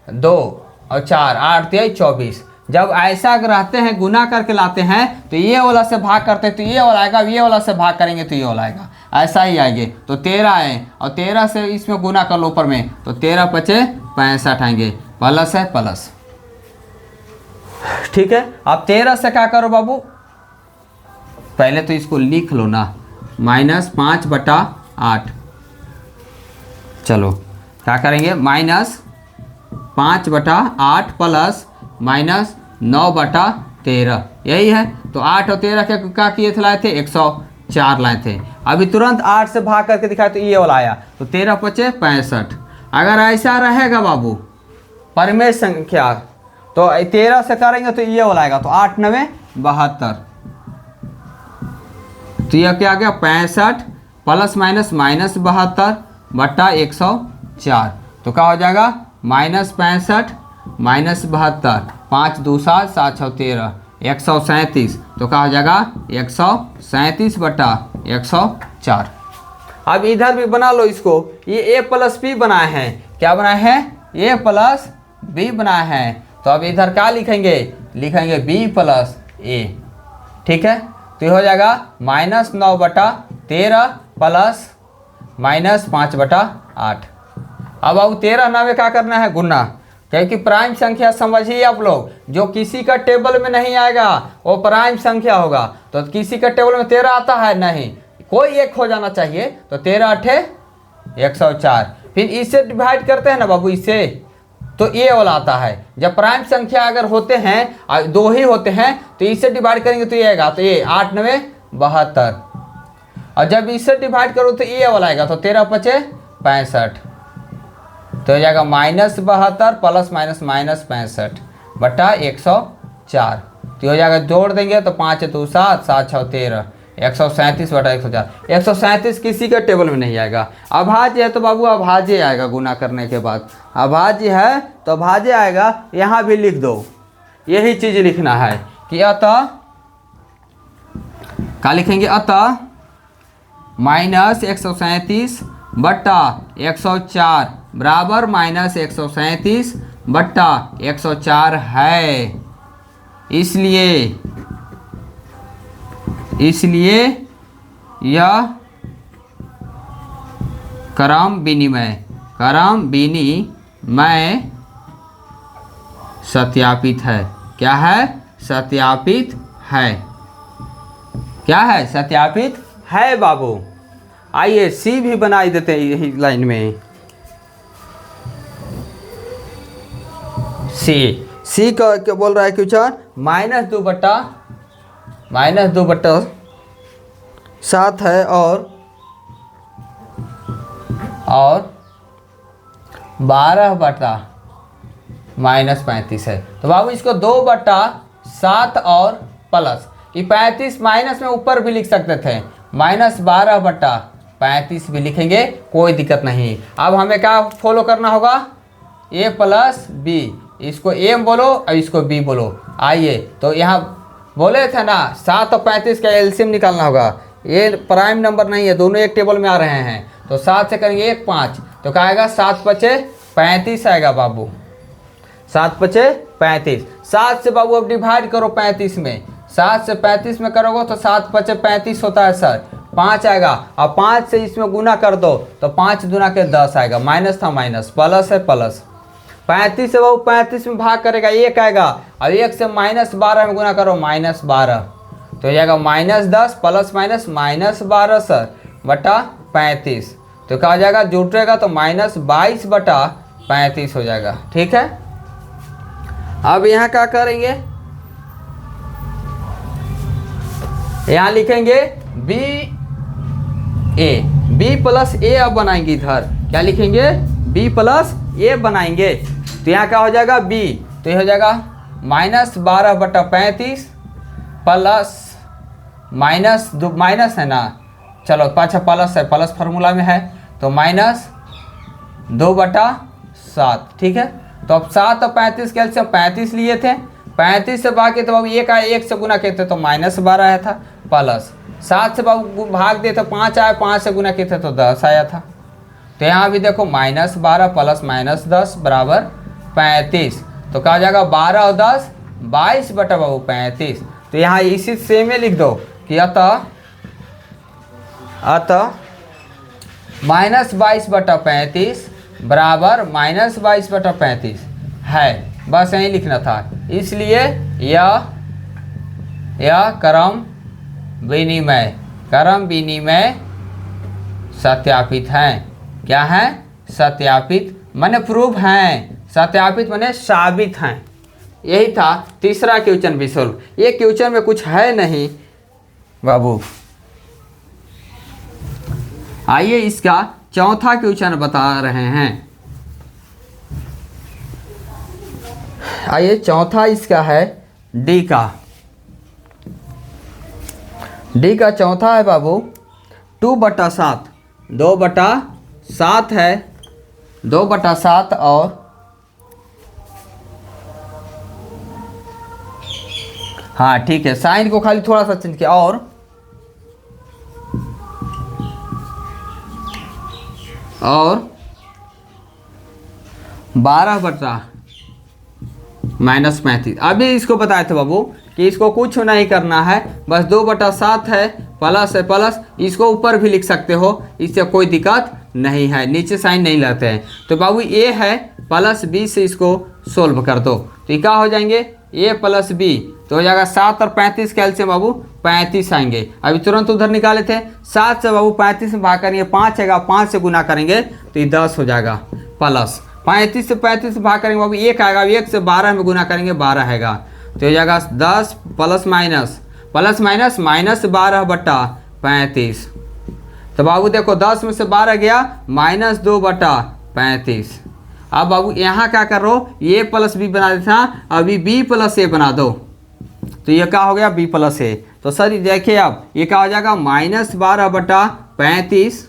2 और 4, 8 तिहाई 24। जब ऐसा रहते हैं, गुना करके लाते हैं, तो ये वाला से भाग करते हैं तो ये वाला आएगा, ये वाला से भाग करेंगे तो ये वाला आएगा, ऐसा ही आएंगे। तो 13 आए और 13 से इसमें गुना कर लो ऊपर में, तो 13 पचे 65 आएंगे, प्लस है प्लस। ठीक है, अब 13 से क्या करो बाबू, पहले तो इसको लिख लो ना, -5/8। चलो क्या करेंगे, -5/8 प्लस -9/13, यही है। तो 8 और 13 के क्या किए थे, लाए थे 104 लाए थे। अभी तुरंत 8 से भाग करके दिखाया तो ये वाला आया, तो 13 पचे 65। अगर ऐसा रहेगा बाबू परिमेय संख्या, तो 13 से करेंगे तो ये वाला आएगा, तो 8 9 72, तो यह क्या आ गया 65 प्लस माइनस -72/104। तो क्या हो जाएगा, -65 -72, 5 2 7 7 6 13, 137। तो क्या हो जाएगा 137/104। अब इधर भी बना लो इसको, ये ए प्लस बी बनाए हैं, क्या बनाए हैं, ए प्लस बी बनाए हैं। तो अब इधर क्या लिखेंगे, लिखेंगे बी प्लस ए, ठीक है। तो ये हो जाएगा -9/13 प्लस -5/8। अब 13 में क्या करना है, गुना, क्योंकि प्राइम संख्या समझिए आप लोग, जो किसी का टेबल में नहीं आएगा वो प्राइम संख्या होगा। तो किसी का टेबल में 13 आता है नहीं, कोई एक हो जाना चाहिए। तो 13 8 104, फिर इससे डिवाइड करते हैं ना बाबू, इससे, तो ये वाला आता है। जब प्राइम संख्या अगर होते हैं, दो ही होते हैं, तो इससे डिवाइड करेंगे तो ये आएगा, तो ये 8 9 72। और जब इससे डिवाइड करो तो ये वाला आएगा, तो 13 5 65। तो हो जाएगा -72 प्लस -65/104। तो हो जाएगा, जोड़ देंगे तो 5 2 7 7 6 13, 137/104। 137 किसी के टेबल में नहीं आएगा। अभाज्य है तो बाबू अभाज्य आएगा, गुना करने के बाद अभाज्य है तो अभाज्य आएगा। यहाँ भी लिख दो, यही चीज़ लिखना है कि अतः, क्या लिखेंगे, अतः -137/104 बराबर -137/104 है। इसलिए यह क्रम विनिमय सत्यापित है। क्या है, सत्यापित है। क्या है, सत्यापित है बाबू। आइए सी भी बनाई देते हैं यही लाइन में। सी का क्या बोल रहा है क्वेश्चन, -2/7 है और 12/-35 है। तो बाबू इसको 2/7 और प्लस, ये 35 माइनस में ऊपर भी लिख सकते थे, -12/35 भी लिखेंगे, कोई दिक्कत नहीं। अब हमें क्या फॉलो करना होगा, ए प्लस बी, इसको ए बोलो और इसको बी बोलो। आइए, तो यहाँ बोले थे ना 7 और 35 का एलसीएम निकालना होगा। ये प्राइम नंबर नहीं है, दोनों एक टेबल में आ रहे हैं। तो 7 से करेंगे 1 5, तो क्या आएगा, 7 5 35 आएगा बाबू, 7 5 35। 7 से बाबू अब डिवाइड करो 35 में, 7 से 35 में करोगे तो 7 5 35 होता है सर, 5 आएगा। और 5 से इसमें गुना कर दो तो 5 दूना के 10 आएगा, माइनस था माइनस, प्लस है प्लस। 35 से बाबू 35 में भाग करेगा 1 आएगा, और 1 से -12 में गुना करो -12, तो हो जाएगा -10 प्लस -12 सर बटा 35। तो क्या हो जाएगा, जुटेगा तो -22/35 हो जाएगा, ठीक है। अब यहाँ क्या करेंगे, यहाँ लिखेंगे बी प्लस ए। अब बनाएंगे इधर क्या लिखेंगे, बी प्लस ए बनाएंगे। तो यहाँ क्या हो जाएगा, बी, तो ये हो जाएगा -12/35 प्लस माइनस है ना, चलो पाछा प्लस है, प्लस फार्मूला में है, तो -2/7, ठीक है। तो अब 7 और 35 के एलसीएम 35 लिए थे, 35 से बाकी तो बाबू 1 से गुना किए थे तो -12 आया था, प्लस 7 से बाबू भाग दिए तो 5 आया, 5 से गुना किए थे तो 10 आया था। तो यहाँ भी देखो -12 प्लस -10 बराबर 35। तो कहा जाएगा 12 और 10 22/35। तो यहाँ इसी सेम में लिख दो कि अतः -22/35 बराबर -22/35 है, बस यही लिखना था। इसलिए यह क्रम विनिमय सत्यापित है। क्या है, सत्यापित माने प्रूफ हैं, सत्यापित माने साबित हैं। यही था तीसरा क्वेश्चन भी सोल्व। ये क्वेश्चन में कुछ है नहीं बाबू। आइए इसका चौथा क्वेश्चन बता रहे हैं। आइए चौथा इसका है डी का चौथा है बाबू 2/7, 2/7 है, 2/7 और हाँ ठीक है, साइन को खाली थोड़ा सा चेंज किया, और और 12 बटा -35। अभी इसको बताए थे बाबू कि इसको कुछ नहीं करना है, बस 2/7 है, प्लस है प्लस, इसको ऊपर भी लिख सकते हो, इससे कोई दिक्कत नहीं है, नीचे साइन नहीं लाते हैं। तो बाबू ए है प्लस बी से इसको सोल्व कर दो, तो ये क्या हो जाएंगे ए प्लस बी, तो हो जाएगा 7 और 35 कैल्शियम बाबू 35 आएंगे। अभी तुरंत उधर निकाले थे, 7 से बाबू 35 में भाग करेंगे 5 आएगा, 5 से गुना करेंगे तो ये 10 हो जाएगा, प्लस 35 से 35 से भाग करेंगे बाबू 1 आएगा, 1 से 12 में गुना करेंगे 12 आएगा, तो हो जाएगा 10 प्लस माइनस -12/35। तो बाबू देखो 10 में से 12 गया, -2/35। अब बाबू यहाँ क्या कर रहे हो, ए प्लस बी बना देते ना, अभी बी प्लस ए बना दो, तो ये क्या हो गया बी प्लस ए। तो सर देखिए अब ये क्या हो जाएगा -12/35,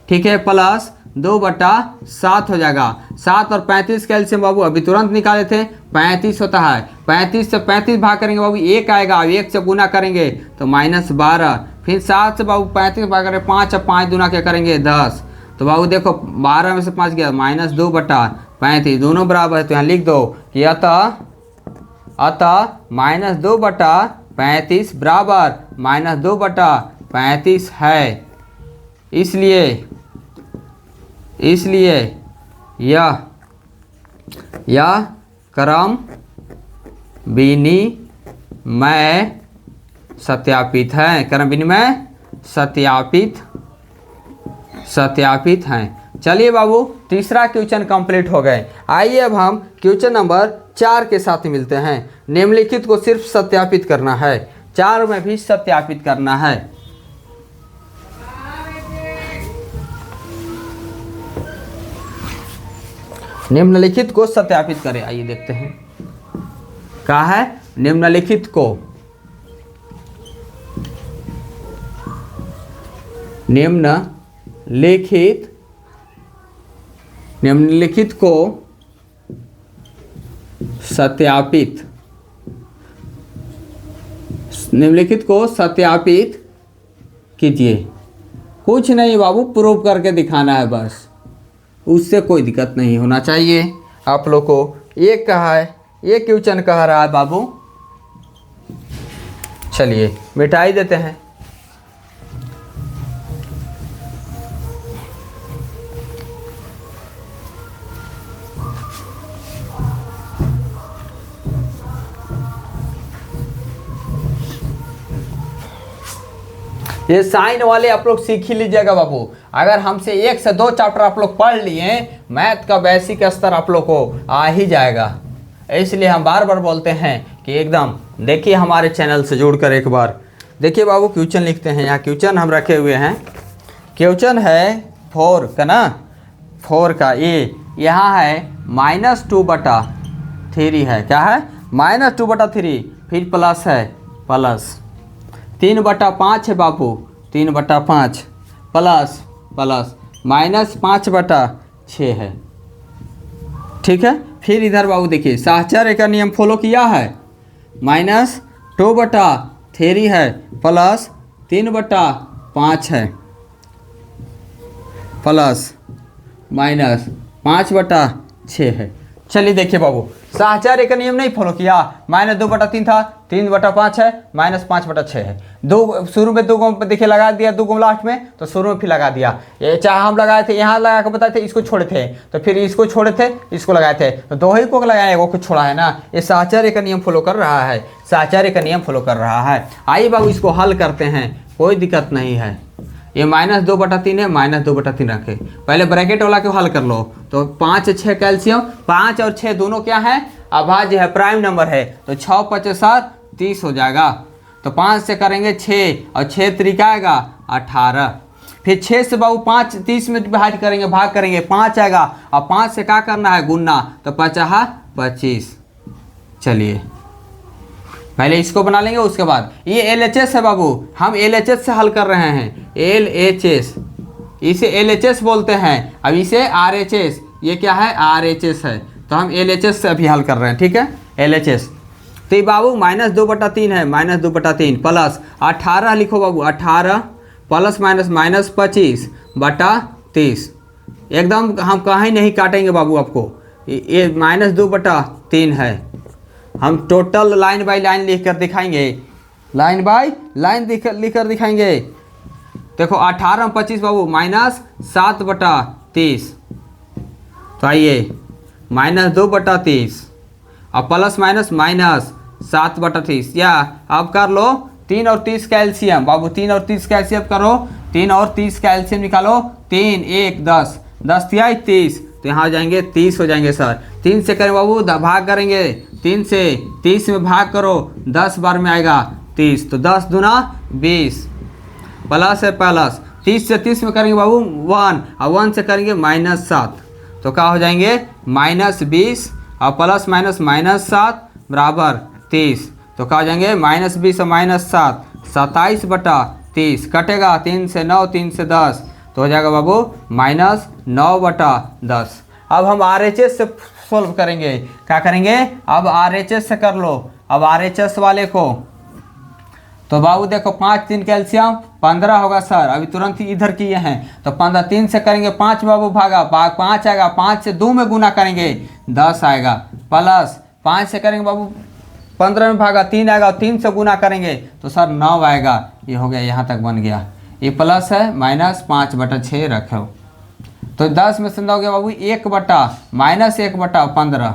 ठीक है, प्लस 2/7 हो जाएगा। 7 और 35 कैल्शियम बाबू अभी तुरंत निकाले थे, 35 होता है, 35 से 35 भाग करेंगे बाबू 1 आएगा, 1 से गुना करेंगे तो -12, फिर 7 से बाबू 35 भाग करेंगे 5 और 5 गुना क्या करेंगे 10, तो बाबू देखो 12 में से 5 गया, -2/35, दोनों बराबर है, तो यहाँ लिख दो कि अतः -2/35 बराबर -2/35 है, इसलिए यह क्रम विनिमय सत्यापित है, क्रम विनिमय सत्यापित हैं। चलिए बाबू तीसरा क्वेश्चन कंप्लीट हो गए। आइए अब हम क्वेश्चन नंबर 4 के साथ मिलते हैं। निम्नलिखित को सिर्फ सत्यापित करना है, 4 में भी सत्यापित करना है। निम्नलिखित को सत्यापित करें, आइए देखते हैं क्या है। निम्नलिखित को सत्यापित कीजिए। कुछ नहीं बाबू, प्रूव करके दिखाना है बस, उससे कोई दिक्कत नहीं होना चाहिए आप लोग को। ये कहा है, ये क्वेश्चन कह रहा है बाबू, चलिए मिटाई देते हैं। ये साइन वाले आप लोग सीख ही लीजिएगा बाबू। अगर हमसे 1 से 2 चैप्टर आप लोग पढ़ लिए, मैथ का बेसिक स्तर आप लोग को आ ही जाएगा। इसलिए हम बार बार बोलते हैं कि एकदम देखिए हमारे चैनल से जुड़कर एक बार देखिए बाबू। क्वेश्चन लिखते हैं, यहाँ क्वेश्चन हम रखे हुए हैं। क्वेश्चन है 4 का ना, 4 का ए, यहाँ है -2/3 है, क्या है -2/3, फिर प्लस है, प्लस 3/5 है बाबू, 3/5 प्लस -5/6 है, ठीक है। फिर इधर बाबू देखिए साहचर्य का नियम फॉलो किया है, -2/3 है, प्लस 3/5 है, प्लस -5/6 है। चलिए देखिए बाबू, साहचर्य का नियम नहीं फॉलो किया, -2/3 था, 3/5 है, -5/6 है। दो शुरू में 2 देखिए लगा दिया, 2 लास्ट में, तो शुरू में फिर लगा दिया। ये चाहे हम लगाए थे, यहाँ लगा के बताए थे, इसको छोड़े थे, तो फिर इसको छोड़े थे, इसको लगाए थे, तो 2 ही को लगाए, वो कुछ छोड़ा है ना। ये साहचर्य का नियम फॉलो कर रहा है, साहचर्य का नियम फॉलो कर रहा है। आइए बाबू इसको हल करते हैं, कोई दिक्कत नहीं है। ये -2/3 है, -2/3 रखे, पहले ब्रैकेट वाला को हल कर लो। तो 5 6 कैल्शियम, 5 और 6 दोनों क्या है, अभाज्य है, प्राइम नंबर है, तो 6 5 7 30 हो जाएगा। तो 5 से करेंगे 6 और 6 त्रिका आएगा 18। फिर 6 से बाबू 5 30 में भाग करेंगे, 5 आएगा, और 5 से क्या करना है गुना, तो 5 25। चलिए पहले इसको बना लेंगे, उसके बाद ये LHS है बाबू, हम LHS से हल कर रहे हैं, LHS, इसे LHS बोलते हैं। अब इसे RHS, ये क्या है RHS है, तो हम LHS से अभी हल कर रहे हैं, ठीक है LHS। तो ये बाबू -2/3 है, -2/3 प्लस 18 लिखो बाबू, 18 प्लस -25/30, एकदम हम कहीं नहीं काटेंगे बाबू आपको। ये -2/3 है। हम टोटल लाइन बाय लाइन लिख कर दिखाएंगे, लाइन बाय लाइन लिख कर दिखाएंगे। देखो 18 में 25 बाबू -7/30। तो आइए -2/30 और प्लस माइनस -7/30, या अब कर लो 3 और 30 का एलसीएम बाबू। 3 और 30 का एलसीएम करो, 3 और 30 का एलसीएम निकालो। 3 1 10, 10 तिहाई 30, तो यहाँ हो जाएंगे 30 हो जाएंगे सर। 3 से करें बाबू, भाग करेंगे 3 से, 30 में भाग करो, 10 बार में आएगा 30, तो 10 दूना 20, प्लस है प्लस। 30 से 30 में करेंगे बाबू 1, और 1 से करेंगे -7, तो क्या हो जाएंगे -20 और प्लस माइनस -7 बराबर 30, तो क्या हो जाएंगे -20 और -7 27/30, कटेगा 3 से 9, 3 से 10, तो हो जाएगा बाबू -9/10। अब हम RHS से सोल्व करेंगे। क्या करेंगे, अब RHS से कर लो। अब RHS वाले को तो बाबू देखो 5 3 कैल्शियम 15 होगा सर, अभी तुरंत ही इधर किए हैं, तो 15 3 से करेंगे 5 बाबू भागा 5 आएगा, 5 से 2 में गुना करेंगे 10 आएगा, प्लस 5 से करेंगे बाबू 15 में भागा 3 आएगा, 3 से गुना करेंगे तो सर 9 आएगा। ये हो गया, यहाँ तक बन गया। ये प्लस है -5/6 रखो, तो 10 में से 9 हो गया बाबू -1/15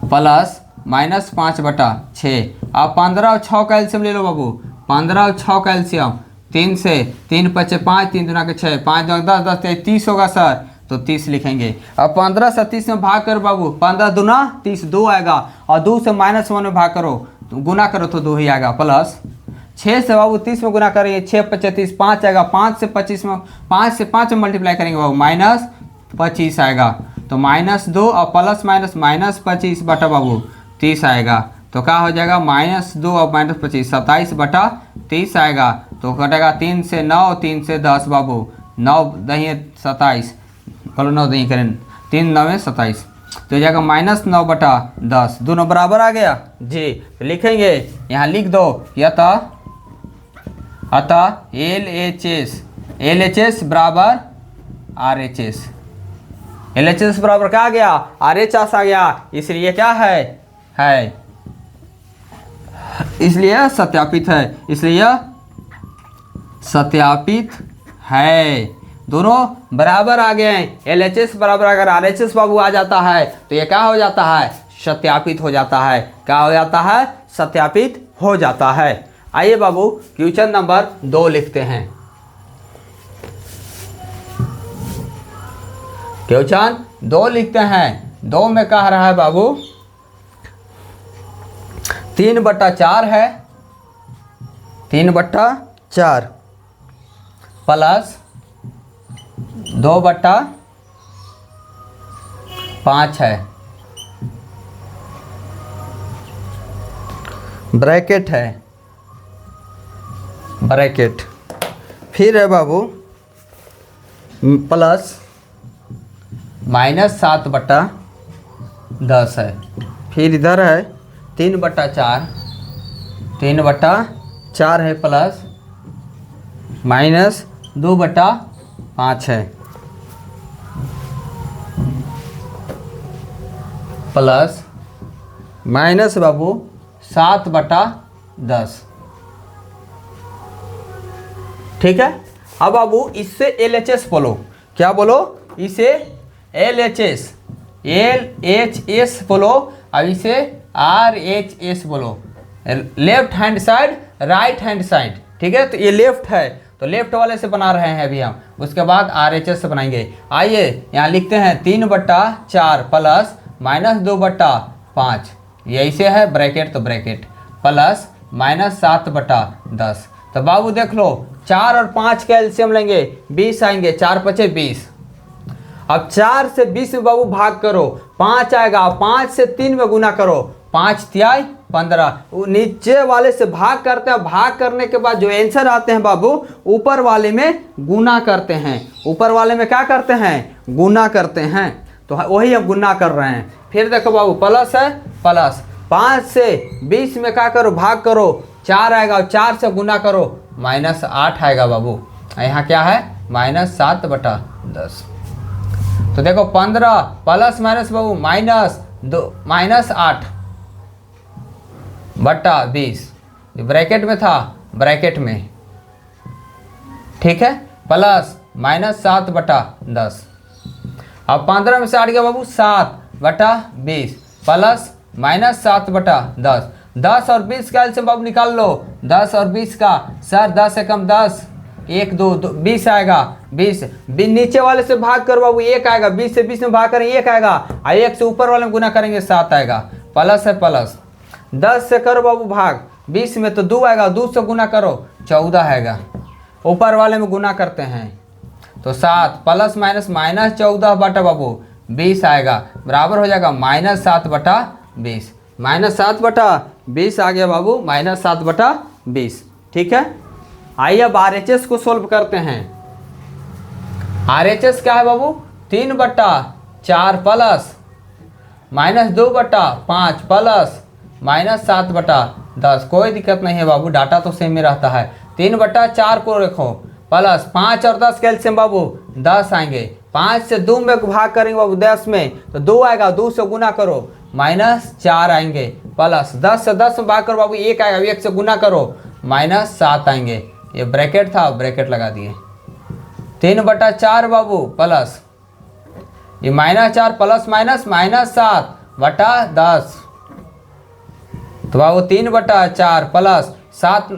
प्लस -5/6। अब 15 और 6 का एलसीएम ले लो बाबू। 15 और 6 का एलसीएम 3 से 3 5 5, 3 दूना के 6, 5 10 10 30 होगा सर, तो 30 लिखेंगे। अब 15 से 30 में भाग करो बाबू, 15 दूना 30, 2 आएगा, और 2 से -1 में भाग करो, तो गुना करो तो 2 ही आएगा, प्लस 6 से बाबू 30 में गुना करेंगे 6 5 30, 5 आएगा, 5 से 25 में 5 से 5 में मल्टीप्लाई करेंगे बाबू -25 आएगा, तो -2 और प्लस माइनस -25 बटा बाबू 30 आएगा, तो क्या हो जाएगा -2 और -25 27/30 आएगा, तो कटेगा 3 से 9, 3 से 10 बाबू, 9 दही 27, बोलो 9 दही करें, 3 9 में 27, तो हो जाएगा -9/10, दोनों बराबर आ गया जी। तो लिखेंगे, यहाँ लिख दो अतः LHS बराबर RHS, LHS बराबर क्या आ गया, RHS आ गया, इसलिए क्या है इसलिए सत्यापित है, इसलिए सत्यापित है। दोनों बराबर आ गए हैं। LHS बराबर अगर RHS बाबू आ जाता है तो ये क्या हो जाता है, सत्यापित हो जाता है। क्या हो जाता है, सत्यापित हो जाता है। आइए बाबू क्वेश्चन नंबर 2 लिखते हैं। क्वेश्चन 2 लिखते हैं। 2 में कह रहा है बाबू 3/4 है, 3/4 प्लस 2/5 है, ब्रैकेट है, ब्रैकेट, फिर है बाबू प्लस -7/10 है, फिर इधर है 3/4 है, प्लस -2/5 है, प्लस माइनस बाबू 7/10। ठीक है। अब बाबू इससे LHS बोलो, क्या बोलो, इसे LHS बोलो, अब इसे RHS बोलो, left hand side right hand side. ठीक है, तो ये लेफ्ट है तो लेफ्ट वाले से बना रहे हैं अभी हम, उसके बाद RHS से बनाएंगे। आइए यहाँ लिखते हैं 3/4 प्लस -2/5, ये ऐसे है ब्रैकेट, तो ब्रैकेट प्लस -7/10। तो बाबू देख लो 4 और 5 का एलसीएम लेंगे, 20 आएंगे, 4 5 20। अब 4 से 20 में बाबू भाग करो, 5 आएगा, 5 से 3 में गुना करो, 5 तिहाई 15। नीचे वाले से भाग करते हैं, भाग करने के बाद जो आंसर आते हैं बाबू ऊपर वाले में गुना करते हैं, ऊपर वाले में क्या करते हैं, गुना करते हैं, तो वही हम गुना कर रहे हैं। फिर देखो बाबू प्लस है, प्लस 5 से 20 में क्या करो, भाग करो, 4 आएगा, 4 से गुना करो, -8 आएगा बाबू, यहाँ क्या है -7/10। तो देखो 15 प्लस माइनस बाबू -8 बटा 20, ब्रैकेट में था, ब्रैकेट में, ठीक है, प्लस -7 बटा 10। अब 15 में से 8 गया बाबू 7 बटा 20 प्लस -7 बटा 10। 10 और 20 का एलसीएम बाबू निकाल लो। 10 और 20 का, सर 10 से कम 10, 1 2 20 आएगा। 20 नीचे वाले से भाग कर बाबू 1 आएगा। 20 से 20 में भाग करेंगे 1 आएगा, और 1 से ऊपर वाले में गुना करेंगे 7 आएगा। प्लस है प्लस, 10 से करो बाबू भाग, 20 में तो 2 आएगा, 2 से गुना करो 14 आएगा। ऊपर वाले में गुना करते हैं तो 7 प्लस माइनस -14 बटा बाबू 20 आएगा, बराबर हो जाएगा -7 बटा 20। -7 बटा 20 आ गया बाबू, -7 बटा 20, ठीक है। आइए अब RHS को सोल्व करते हैं। RHS क्या है बाबू, 3 बटा 4 प्लस -2 बटा 5 प्लस -7 बटा 10। कोई दिक्कत नहीं है बाबू, डाटा तो सेम ही रहता है। 3 बटा 4 को रखो प्लस 5 और 10 का एलसीएम बाबू 10 आएंगे। 5 से 2 में भाग करेंगे बाबू 10 में तो 2 आएगा, 2 से गुना करो -4 आएंगे, प्लस 10 से 10 में भाग करो बाबू 1 आएगा, 1 से गुना करो -7 आएंगे। ये ब्रैकेट था, ब्रैकेट लगा दिए। 3 बटा 4 बाबू प्लस ये -4 प्लस माइनस -7 बटा 10, तो बाबू 3 बटा 4 प्लस 7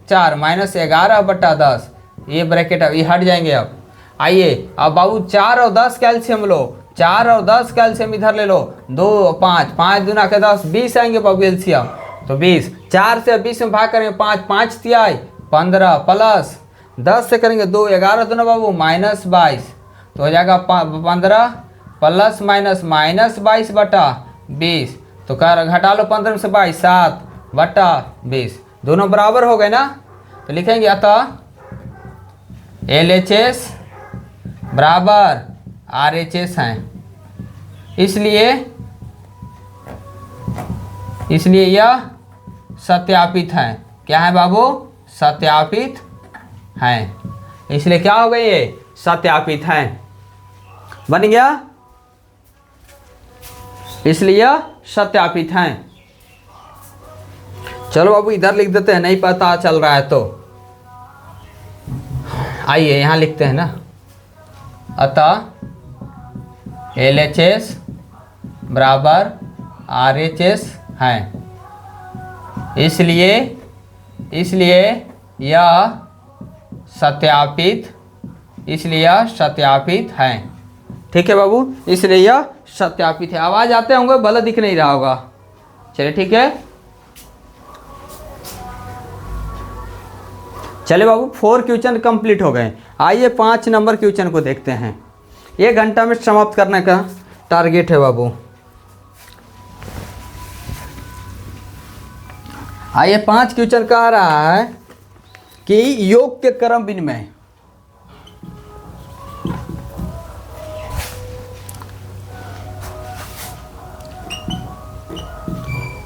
4 -11 बटा 10। ये ब्रैकेट अब ये हट जाएंगे। अब आइए अब बाबू 4 और 10 का एलसीएम लो। 4 और 10 का एलसीएम इधर ले लो, 2 5 5 दूना के 10 20 आएंगे बाबू एलसीएम। तो 20 4 से 20 में भाग करेंगे 5 5 तिहाई 15 प्लस 10 से करेंगे 2 11 दूना बाबू -22, तो हो जाएगा 15 प्लस माइनस -22 बटा 20। तो कर घटा लो 15 में से 22 7 बटा 20, दोनों बराबर हो गए ना। तो लिखेंगे अतः LHS बराबर RHS हैं, इसलिए यह सत्यापित है। क्या है बाबू, सत्यापित हैं, इसलिए क्या हो गए ये सत्यापित हैं, बन गया, इसलिए यह सत्यापित हैं। चलो बाबू इधर लिख देते हैं, नहीं पता चल रहा है तो आइए यहाँ लिखते हैं ना। अतः LHS बराबर RHS हैं, इसलिए यह सत्यापित हैं। ठीक है बाबू, इसलिए यह सत्यापित है। आवाज आते होंगे, भले दिख नहीं रहा होगा। चलिए ठीक है, चले बाबू 4 क्वेश्चन कंप्लीट हो गए। आइए 5 नंबर क्वेश्चन को देखते हैं। 1 घंटा में समाप्त करने का टारगेट है बाबू। आइए 5 क्वेश्चन कह रहा है कि योग के क्रम विनिमय,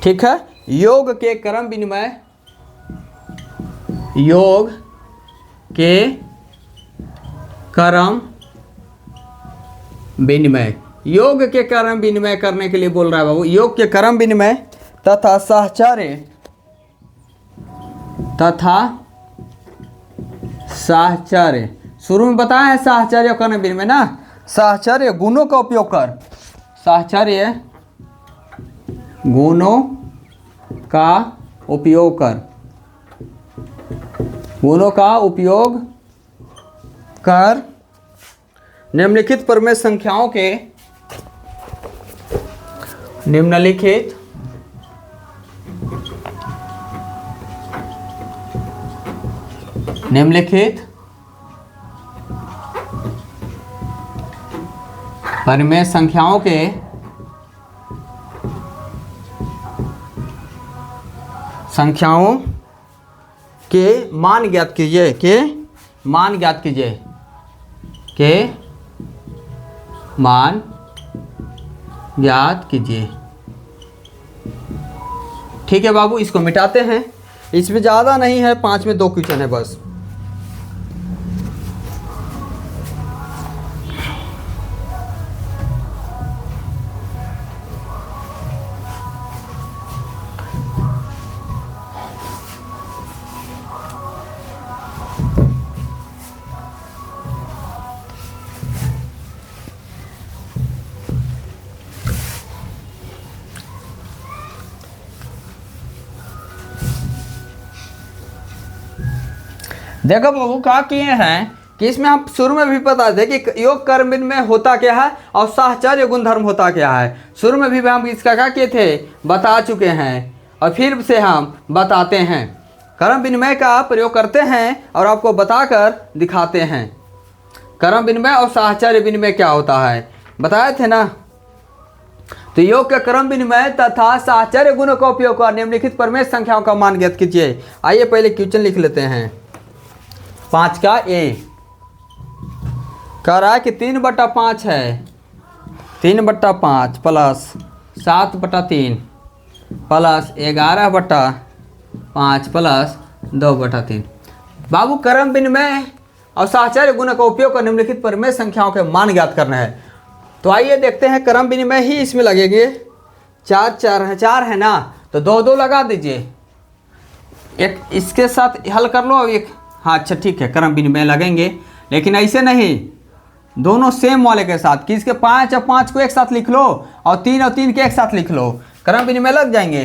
ठीक है, योग के क्रम विनिमय, योग के क्रम विनिमय, योग के क्रम विनिमय करने के लिए बोल रहा है बाबू। योग के क्रम विनिमय तथा साहचर्य, शुरू में बताया है साहचर्य क्रम विनिमय ना। साहचर्य गुणों का उपयोग कर, साहचर्य गुणों का उपयोग कर, गुणों का उपयोग कर निम्नलिखित प्रमेय संख्याओं के, निम्नलिखित प्रमेय संख्याओं के मान ज्ञात कीजिए, के मान ज्ञात कीजिए, के मान ज्ञात कीजिए। ठीक है बाबू, इसको मिटाते हैं, इसमें ज़्यादा नहीं है, 5 में 2 क्वेश्चन है बस। देखो बाबू क्या किए हैं कि इसमें हम शुरू में भी बता थे कि योग कर्म में होता क्या है और साहचर्य गुणधर्म होता क्या है। शुरू में भी हम इसका क्या किए थे, बता चुके हैं और फिर से हम बताते हैं। कर्म विनिमय का प्रयोग करते हैं और आपको बताकर दिखाते हैं। कर्म विनिमय और साहचर्य विनिमय क्या होता है बताए थे ना। तो योग के कर्म विनिमय तथा साहचर्य गुणों का उपयोग कर निम्नलिखित परमेश संख्याओं का मान ज्ञात कीजिए। आइए पहले क्वेश्चन लिख लेते हैं। 5 का ए कह रहा है कि 3/5 है, 3/5 प्लस 7/3 प्लस 11/5 प्लस 2/3। बाबू कर्म विनिमय और साहचर्य गुण का उपयोग कर निम्नलिखित परमेश संख्याओं के मान ज्ञात करना है। तो आइए देखते हैं, कर्म विनिमय ही इसमें लगेंगे। 4 है ना, तो 2 लगा दीजिए। एक इसके साथ हल कर लो, एक हाँ अच्छा ठीक है, कर्म विनिमय लगेंगे लेकिन ऐसे नहीं, दोनों सेम वाले के साथ कि इसके 5 और 5 को एक साथ लिख लो और 3 और 3 के एक साथ लिख लो, कर्म विनिमय लग जाएंगे।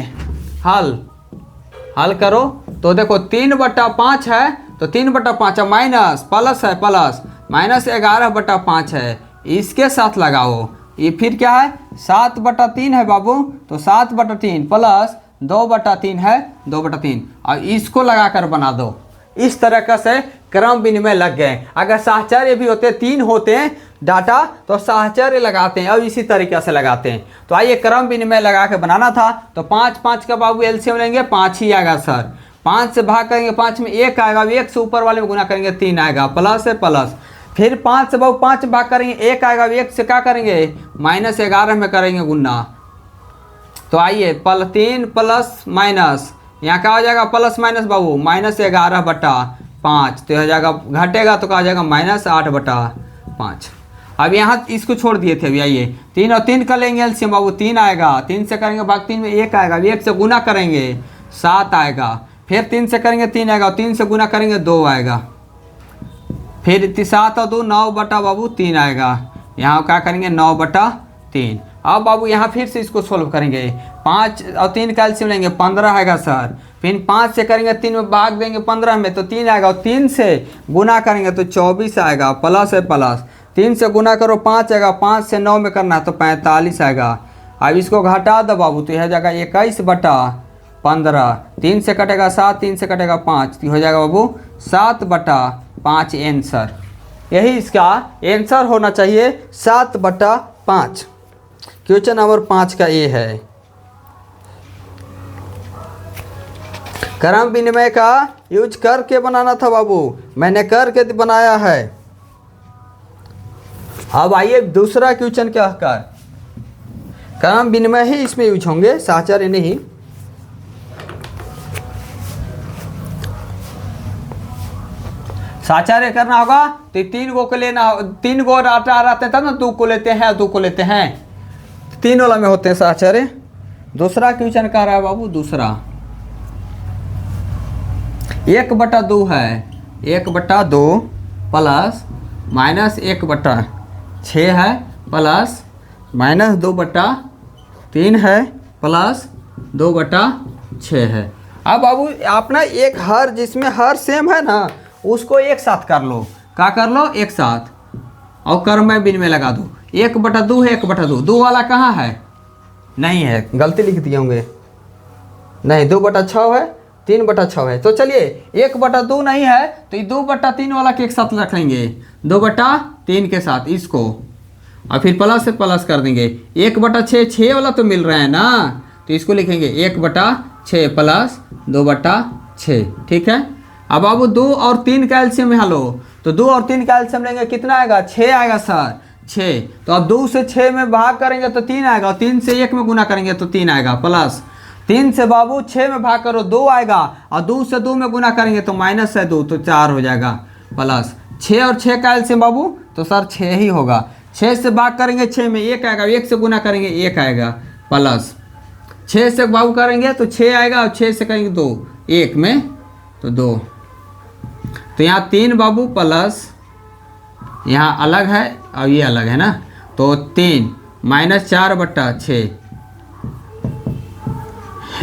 हल करो तो देखो 3/5 है तो 3/5 माइनस प्लस है प्लस माइनस 11/5 है, इसके साथ लगाओ। ये फिर क्या है 7/3 है बाबू, तो 7/3 प्लस 2/3 है 2/3 और इसको लगाकर बना दो। इस तरह से क्रम विनिमय लग गए। अगर साहचर्य भी होते 3 होते हैं डाटा तो साहचर्य लगाते हैं, अब इसी तरीके से लगाते हैं। तो आइए क्रम विनिमय लगा के बनाना था। तो 5 का बाबू एलसीएम लेंगे, 5 ही आएगा सर। 5 से भाग करेंगे 5 में 1 आएगा, 1 से ऊपर वाले में गुना करेंगे 3 आएगा, प्लस है प्लस। फिर 5 से बाबू 5 भाग करेंगे 1 आएगा, 1 से क्या करेंगे -11 में करेंगे गुना। तो आइए 3 प्लस माइनस, यहाँ क्या हो जाएगा प्लस माइनस बाबू -11/5, तो हो जाएगा घटेगा तो क्या हो जाएगा -8/5। अब यहाँ इसको छोड़ दिए थे अभी। आइए 3 और 3 कर लेंगे एलसीएम बाबू, 3 आएगा, 3 से करेंगे भाग 3 में 1 आएगा, 1 से गुना करेंगे 7 आएगा, फिर 3 से करेंगे 3 आएगा, 3 से गुना करेंगे 2 आएगा, फिर 7 और 2 9/3 आएगा, यहाँ क्या करेंगे 9/3। अब बाबू यहाँ फिर से इसको सोल्व करेंगे। 5 और 3 का एलसीएम लेंगे 15 आएगा सर। फिर 5 से करेंगे 3 में भाग देंगे 15 में तो 3 आएगा, और 3 से गुना करेंगे तो 24 आएगा, प्लस है प्लस। 3 से गुना करो 5 आएगा, 5 से 9 में करना है तो 45 आएगा। अब इसको घटा दो बाबू, तो यह जाएगा 21/15। 3 से कटेगा 7, 3 से कटेगा 5, तो हो जाएगा बाबू 7/5 आंसर। यही इसका आंसर होना चाहिए 7/5। क्वेश्चन नंबर 5 का ये है। कर्म विनिमय का यूज करके बनाना था बाबू, मैंने करके बनाया है। अब आइए दूसरा क्वेश्चन क्या कर, कर्म विनिमय ही इसमें यूज होंगे, साहचर्य नहीं। साहचर्य करना होगा तो 3 गो को लेना, 3 गो डाटा रहते हैं तब ना 2 को लेते हैं, 2 को लेते हैं, 3 वाला में होते हैं साहचर्य। दूसरा क्वेश्चन कह रहा है बाबू, दूसरा 1/2 है, 1/2 प्लस -1/6 है प्लस -2/3 है प्लस 2/6 है। अब बाबू अपना एक हर जिसमें हर सेम है ना उसको एक साथ कर लो। क्या कर लो एक साथ, और कर्म में विनिमय लगा दो। 1/2 है, 1/2 2 वाला कहाँ है, नहीं है, गलती लिख दिए होंगे, नहीं 2/6 है, 3/6 है। तो चलिए 1/2 नहीं है तो ये 2/3 वाला के एक साथ रख लेंगे, 2/3 के साथ इसको, और फिर प्लस से प्लस कर देंगे। 1/6 6 वाला तो मिल रहा है ना, तो इसको लिखेंगे 1/6 प्लस 2/6। ठीक है। अब बाबू 2 और 3 का एलसीएम में हलो, तो 2 और 3 का एलसीएम लेंगे, कितना आएगा 6 आएगा सर, 6। तो अब 2 से 6 में भाग करेंगे तो 3 आएगा, और 3 से 1 में गुना करेंगे तो 3 आएगा, प्लस 3 से बाबू 6 में भाग करो 2 आएगा, और 2 से 2 में गुना करेंगे तो -2 तो 4 हो जाएगा, प्लस 6 और 6 का एलसीएम बाबू तो सर 6 ही होगा। 6 से भाग करेंगे 6 में 1 आएगा, 1 से गुना करेंगे 1 आएगा, प्लस 6 से भाग करेंगे तो 6 आएगा, और 6 से करेंगे 2, 1 में तो 2, तो यहाँ 3 बाबू प्लस यहाँ अलग है और ये अलग है ना, तो 3 -4/6,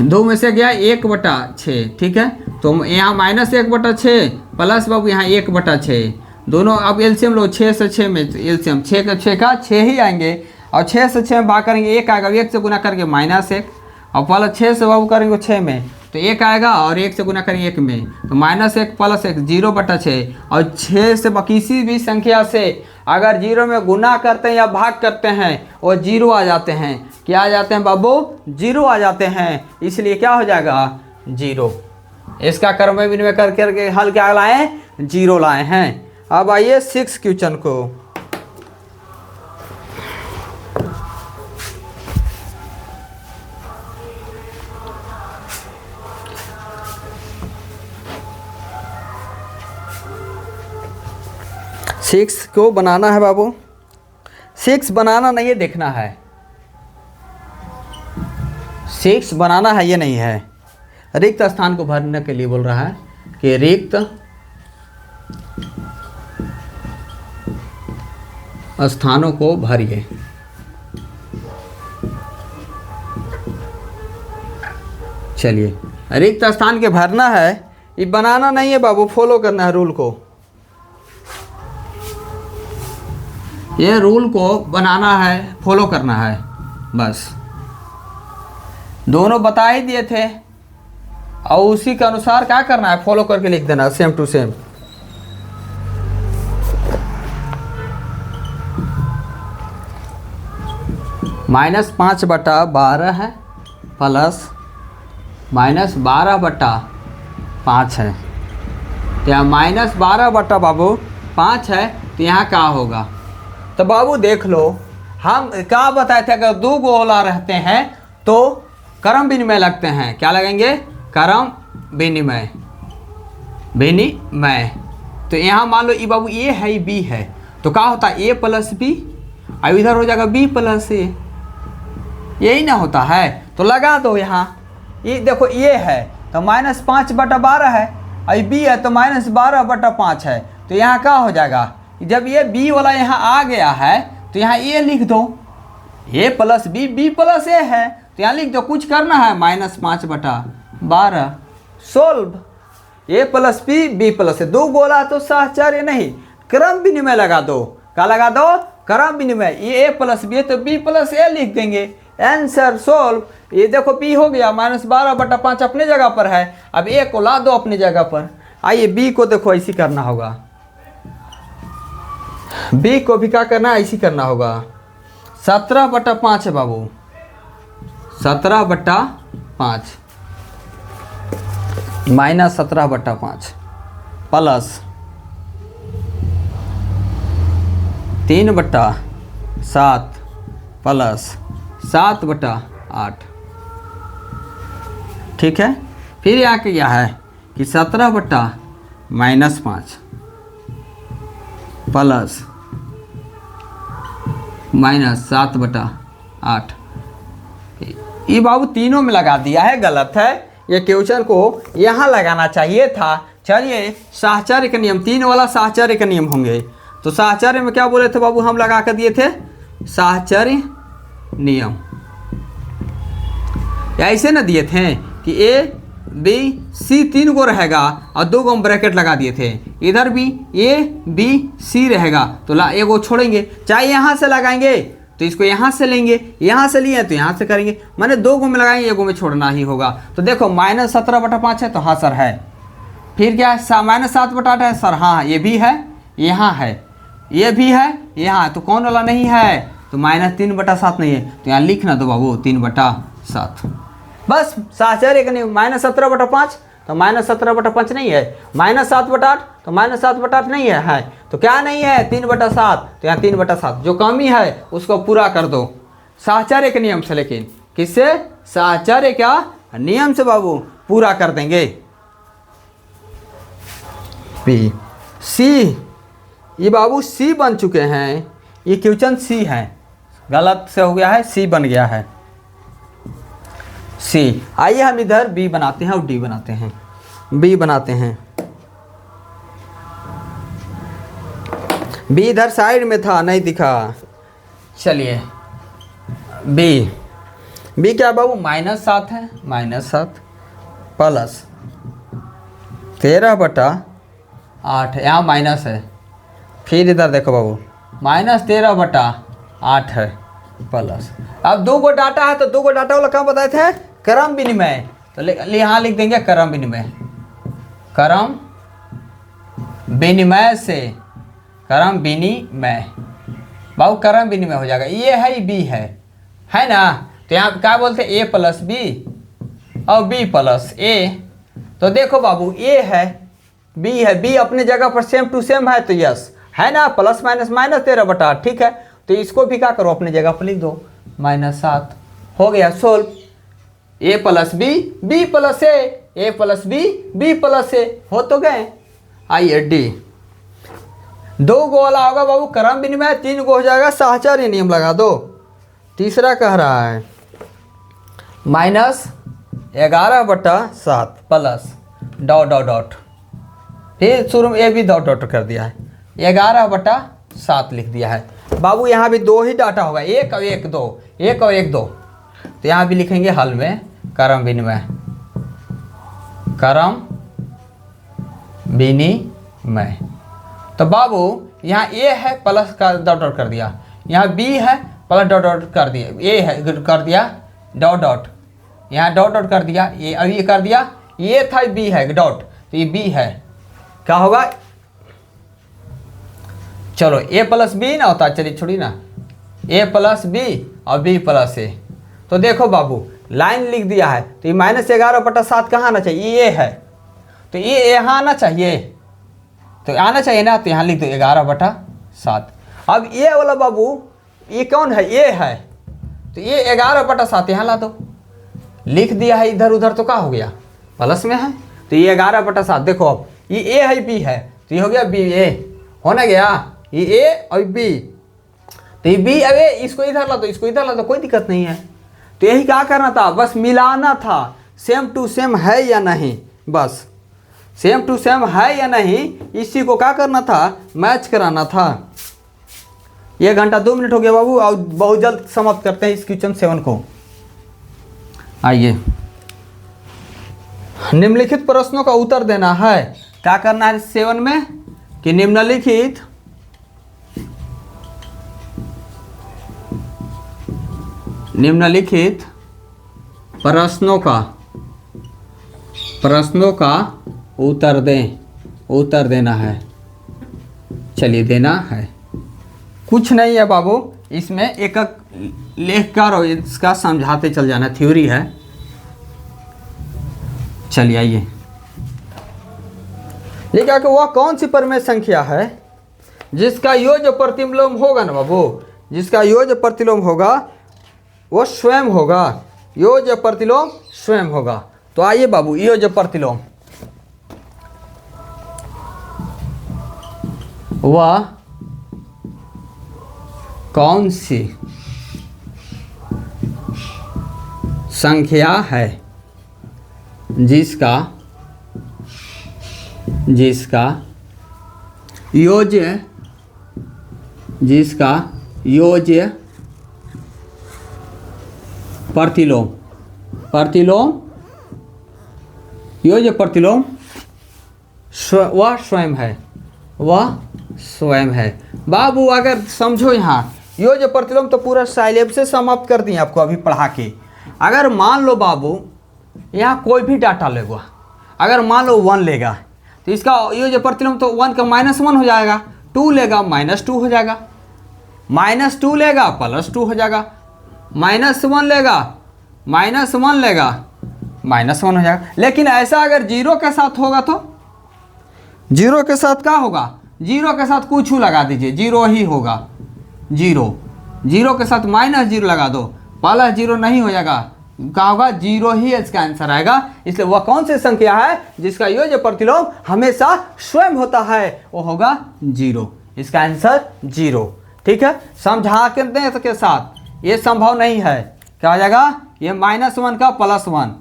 2 में से गया 1/6। ठीक है, तो यहाँ -1/6 प्लस बाबू यहाँ 1/6, दोनों अब एलसीएम लो, 6 से 6 में एलसीएम 6 का 6 ही आएंगे, और 6 से 6 में भाग करेंगे 1 आएगा, 1 से गुना करके -1, और प्लस 6 से बाबू करेंगे 6 में तो 1 आएगा, और 1 से गुना करेंगे 1 में तो -1 प्लस 1 0/6, और 6 से किसी भी संख्या से अगर 0 में गुना करते हैं या भाग करते हैं वो 0 आ जाते हैं। क्या आ जाते हैं बाबू? 0 आ जाते हैं, इसलिए क्या हो जाएगा? 0। इसका क्रम विनिमय करके हल क्या लाए? 0 लाए हैं। अब आइए 6 क्वेश्चन को। सिक्स को बनाना है बाबू, 6 बनाना नहीं है, देखना है। 6 बनाना है, ये नहीं है। रिक्त स्थान को भरने के लिए बोल रहा है कि रिक्त स्थानों को भरिए। चलिए, रिक्त स्थान के भरना है, ये बनाना नहीं है बाबू, फॉलो करना है रूल को। ये रूल को बनाना है, फॉलो करना है बस। दोनों बता ही दिए थे और उसी के अनुसार क्या करना है, फॉलो करके लिख देना सेम टू सेम। -5/12 है प्लस -12/5 है। यहाँ -12 बाबू 5 है तो यहाँ क्या होगा? तो बाबू देख लो, हम क्या बताए थे, अगर 2 गोला रहते हैं तो क्रम विनिमय लगते हैं। क्या लगेंगे? क्रम विनिमय। तो यहाँ मान लो ये बाबू ए है, ये बी है, तो क्या होता है? A + B, अब इधर हो जाएगा B + A, यही ना होता है? तो लगा दो यहाँ, ये देखो ये है तो -5/12 है, और B है तो -12/5 है, तो यहाँ क्या हो जाएगा? जब ये B वाला यहाँ आ गया है तो यहाँ A लिख दो, A + B, B + A है, तो यहाँ लिख दो। कुछ करना है, -5/12 solve. A + B, B + A, 2 गोला तो साहचर्य नहीं, क्रम विनिमय लगा दो। क्या लगा दो? क्रम विनिमय। ये A + B है तो B + A लिख देंगे। Answer solve. ये देखो B हो गया, -12/5 अपने जगह पर है, अब A को ला दो अपनी जगह पर। आइए B को देखो, ऐसी करना होगा। B को भी क्या करना है? ऐसी करना होगा। 17/5 है बाबू, 17/5 -17/5 प्लस 3/7 प्लस 7/8। ठीक है, फिर यहाँ क्या है कि 17/-5 प्लस -7/8। ये बाबू तीनों में लगा दिया है, गलत है। ये क्वेश्चन को यहाँ लगाना चाहिए था। चलिए, साहचर्य का नियम, 3 वाला साहचर्य का नियम होंगे। तो साहचर्य में क्या बोले थे बाबू? हम लगा कर दिए थे साहचर्य नियम, ऐसे ना दिए थे कि A B C 3 गो रहेगा और 2 गो ब्रैकेट लगा दिए थे। इधर भी A B C रहेगा तो एगो छोड़ेंगे, चाहे यहाँ से लगाएंगे तो इसको यहाँ से लेंगे, यहाँ से लिए तो यहाँ से करेंगे, मैंने 2 गो में लगाएंगे, एगो में छोड़ना ही होगा। तो देखो -17/5 है तो हाँ सर है। फिर क्या है? -7/8 है सर, हाँ ये भी है, यहाँ है, ये भी है, यहाँ, तो कौन वाला नहीं है? तो -3/7 नहीं है, तो यहाँ लिखना दो बाबू 3/7। बस साहचर्य का नियम। -17/5 तो -17/5 नहीं है, -7/8 तो -7/8 नहीं है, तो क्या नहीं है? 3/7, तो यहाँ 3/7 जो कमी है उसको पूरा कर दो साहचर्य के नियम से। लेकिन किससे? साहचर्य का नियम से बाबू पूरा कर देंगे। B C, ये बाबू C बन चुके हैं, ये क्वेश्चन C है, गलत से हो गया है, C बन गया है C। आइए हम इधर B बनाते हैं और D बनाते हैं। B बनाते हैं, B इधर साइड में था, नहीं दिखा। चलिए B क्या बाबू? -7 है, -7 प्लस 13/8, यहाँ माइनस है। फिर इधर देखो बाबू, -13/8 है प्लस। अब 2 गो डाटा है तो 2 गो डाटा वाला क्या बताए थे, क्रम विनिमय। तो यहाँ लिख देंगे क्रम विनिमय, क्रम विनिमय से, क्रम विनिमय बाबू, क्रम विनिमय हो जाएगा। ये है बी है ना। तो यहाँ क्या बोलते हैं, ए प्लस बी और बी प्लस ए। तो देखो बाबू, ए है बी है, बी अपने जगह पर सेम टू सेम है तो यस है ना, प्लस माइनस -13/8, ठीक है। तो इसको भी क्या करो, अपने जगह पर लिख दो, -7 हो गया सोल्व। ए प्लस बी, बी प्लस ए प्लस बी, बी प्लस ए हो तो गए। आइए डी, 2 गो वाला होगा बाबू क्रम विनिमय, 3 गो हो जाएगा साहचर्य नियम लगा दो। तीसरा कह रहा है -11/7 प्लस डॉट डॉट डॉट, फिर शुरू में ए भी डॉट डॉट कर दिया है, 11/7 लिख दिया है। बाबू यहाँ भी 2 ही डाटा होगा, 1 और 1 2, 1 और 1 2। तो यहाँ भी लिखेंगे हल में क्रम विनिमय, क्रम विनिमय। तो बाबू यहाँ ए है प्लस का डॉट डॉट कर दिया, यहाँ बी है प्लस डॉट डॉट कर दिया, ए है कर दिया डॉट डॉट, यहाँ डॉट डॉट कर दिया, ये अभी कर दिया, ये था बी है डॉट, तो ये बी है, क्या होगा, चलो ए प्लस बी ना होता, चलिए छोड़ी ना, ए प्लस बी और बी प्लस ए। तो देखो बाबू लाइन लिख दिया है, तो ये -11/7 कहाँ आना चाहिए, ये है, तो ये यहाँ आना चाहिए, तो आना चाहिए ना, तो यहाँ लिख दो 11/7। अब ये वाला बाबू ये कौन है, ये है, तो ये 11/7 यहाँ ला दो, लिख दिया है इधर उधर, तो क्या हो गया प्लस में है, तो ये 11/7। देखो अब ये ए है बी है, तो ये हो गया बी ए, होना गया ये ए और बी, तो ये बी अब इसको इधर ला दो, इसको इधर ला दो, कोई दिक्कत नहीं है। तो यही क्या करना था, बस मिलाना था, सेम टू सेम है या नहीं, बस सेम टू सेम है या नहीं, इसी को क्या करना था, मैच कराना था। 1 घंटा 2 मिनट हो गया बाबू, और बहुत जल्द समाप्त करते हैं इस क्वेश्चन 7 को। आइए, निम्नलिखित प्रश्नों का उत्तर देना है। क्या करना है 7 में कि निम्नलिखित प्रश्नों का उत्तर देना है। चलिए देना है, कुछ नहीं है बाबू, इसमें एक लेख कर और इसका समझाते चल जाना, थ्योरी है। चलिए आइए, ये क्या कि वह कौन सी परिमेय संख्या है जिसका योज्य प्रतिलोम होगा ना बाबू, जिसका योज्य प्रतिलोम होगा वो स्वयं होगा, योज्य प्रतिलोम स्वयं होगा। तो आइए बाबू, योज्य प्रतिलोम वह कौन सी संख्या है जिसका योज्य प्रतिलोम योज्य प्रतिलोम वह स्वयं है। बाबू अगर समझो, यहाँ योज्य प्रतिलोम तो पूरा सिलेबस से समाप्त कर दिए आपको अभी पढ़ा के। अगर मान लो बाबू यहाँ कोई भी डाटा लेगा, अगर मान लो 1 लेगा, तो इसका योज्य प्रतिलोम तो 1 का -1 हो जाएगा, 2 लेगा -2 हो जाएगा, -2 लेगा +2 हो जाएगा, -1 लेगा -1 लेगा -1 हो जाएगा। लेकिन ऐसा अगर 0 के साथ होगा तो 0 के साथ क्या होगा, 0 के साथ कुछ लगा दीजिए, 0 ही होगा, 0 के साथ -0 लगा दो, +0 नहीं हो जाएगा, क्या होगा, 0 ही इसका आंसर आएगा। इसलिए वह कौन सी संख्या है जिसका योज्य प्रतिलोम हमेशा स्वयं होता है, वो होगा 0, इसका आंसर 0। ठीक है, समझा के दें इसके साथ, ये संभव नहीं है, क्या हो जाएगा, ये -1 का +1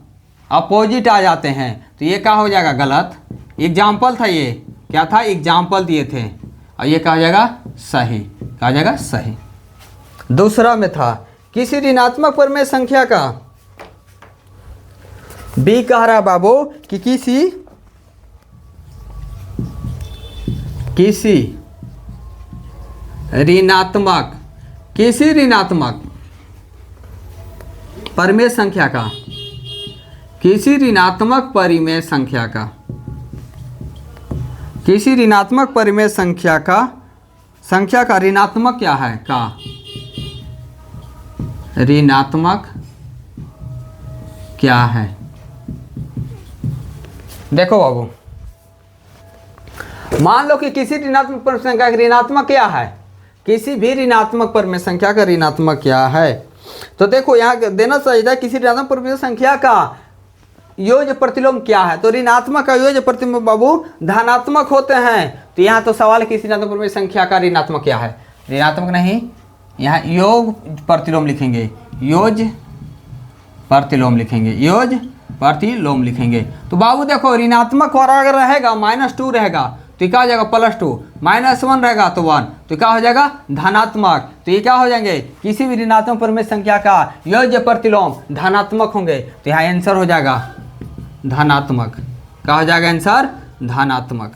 अपोजिट आ जाते हैं, तो ये क्या हो जाएगा, गलत। एग्जाम्पल था, ये क्या था, एग्जाम्पल दिए थे, और ये क्या हो जाएगा, सही, क्या हो जाएगा, सही। दूसरा में था किसी ऋणात्मक परिमेय संख्या का, बी कह रहा है बाबू कि किसी किसी ऋणात्मक परिमेय संख्या का, किसी ऋणात्मक परिमेय संख्या का, किसी ऋणात्मक परिमेय संख्या का ऋणात्मक क्या है का, ऋणात्मक क्या है। देखो बाबू, मान लो कि किसी ऋणात्मक परिमेय संख्या का ऋणात्मक क्या है, किसी भी ऋणात्मक परिमेय संख्या का ऋणात्मक क्या है। तो देखो यहाँ देना चाहिए किसी ऋणात्मक परिमेय संख्या का योज्य प्रतिलोम क्या है। तो ऋणात्मक का योज्य प्रतिलोम बाबू धनात्मक होते हैं। तो यहाँ तो सवाल किसी ऋणात्मक परिमेय संख्या का ऋणात्मक क्या है, ऋणात्मक नहीं, यहाँ योग प्रतिलोम लिखेंगे, योज्य प्रतिलोम लिखेंगे, योज्य प्रतिलोम लिखेंगे। तो बाबू देखो ऋणात्मक और अगर रहेगा -2 रहेगा तो क्या हो जाएगा +2, -1 रहेगा तो 1, तो क्या हो जाएगा धनात्मक। तो ये क्या हो जाएंगे, किसी भी ऋणात्मक परिमेय संख्या का योज्य प्रतिलोम धनात्मक होंगे। तो यहाँ आंसर हो जाएगा धनात्मक। क्या हो जाएगा आंसर, धनात्मक।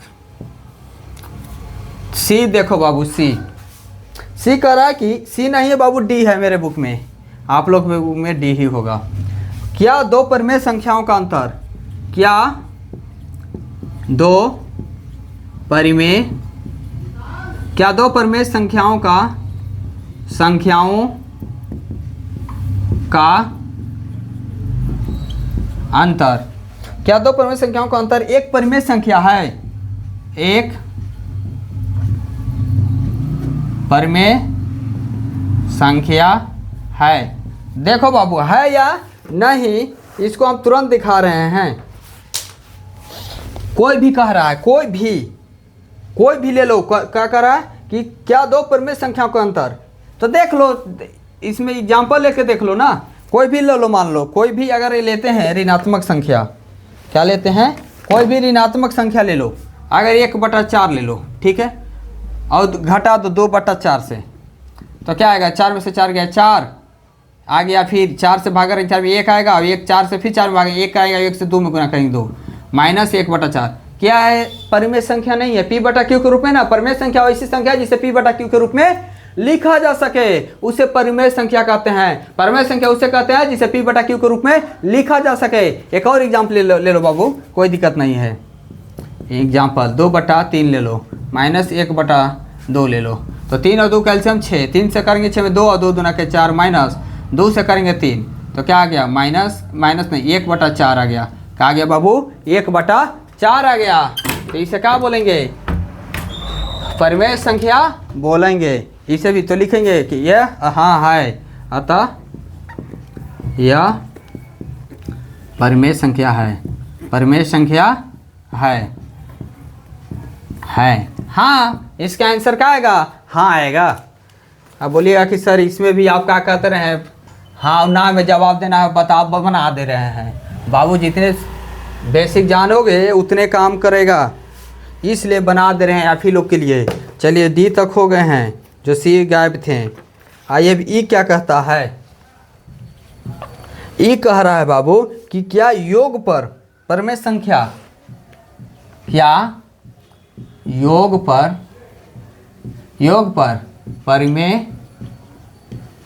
सी देखो बाबू, सी कह रहा है कि सी नहीं है बाबू, डी है मेरे बुक में, आप लोग के बुक में डी ही होगा। क्या दो परिमेय संख्याओं का अंतर, क्या दो परिमेय संख्याओं का अंतर, क्या दो परिमेय संख्याओं का अंतर एक परिमेय संख्या है, एक परिमेय संख्या है। देखो बाबू है या नहीं, इसको हम तुरंत दिखा रहे हैं। कोई भी कह रहा है, कोई भी ले लो, क्या कह रहा है कि क्या दो परिमेय संख्याओं का अंतर। तो देख लो, इसमें एग्जाम्पल लेके देख लो ना, कोई भी ले लो, मान लो कोई भी अगर ये लेते हैं ऋणात्मक संख्या, क्या लेते हैं, कोई भी ऋणात्मक संख्या ले लो, अगर 1/4 ले लो, ठीक है, और घटा दो 2/4 से, तो क्या आएगा, 4 में से 4 गया 4 आ गया, फिर 4 से भागा 4 में 1 आएगा, और 1 4 से फिर 4 में भागा 1 आएगा, 1 से 2 में गुना करेंगे 2, -1/4 क्या है, परिमेय संख्या नहीं है, P/Q के रूप में ना। परिमेय संख्या ऐसी संख्या है जिसे P/Q के रूप में लिखा जा सके, उसे परिमेय संख्या कहते हैं। परिमेय संख्या उसे कहते हैं जिसे P/Q के रूप में लिखा जा सके। एक और एग्जाम्पल ले लो बाबू, कोई दिक्कत नहीं है। एग्जाम्पल 2/3 ले लो, -1/2 ले लो, तो 3 और 2 कैल्शियम 6, 3 से करेंगे 6 में 2 और 2 दूना के 4, -2 से करेंगे 3, तो क्या आ गया, माइनस नहीं 1/4 आ गया। क्या आ गया बाबू, 1/4 आ गया। तो इसे क्या बोलेंगे, परिमेय संख्या बोलेंगे। इसे भी तो लिखेंगे कि यह हाँ है, अतः यह परिमेय संख्या है, परिमेय संख्या है। हाँ, इसका आंसर क्या आएगा, हाँ आएगा। अब बोलिएगा कि सर इसमें भी आप क्या कहते रहे, हाँ ना में जवाब देना है, बना दे रहे हैं। बाबू जितने बेसिक जानोगे उतने काम करेगा, इसलिए बना दे रहे हैं आप ही लोग के लिए। चलिए डी तक हो गए हैं, जो सी गायब थे। आइए अब ई क्या कहता है। ई कह रहा है बाबू कि क्या योग पर परिमेय संख्या, क्या योग पर परिमेय,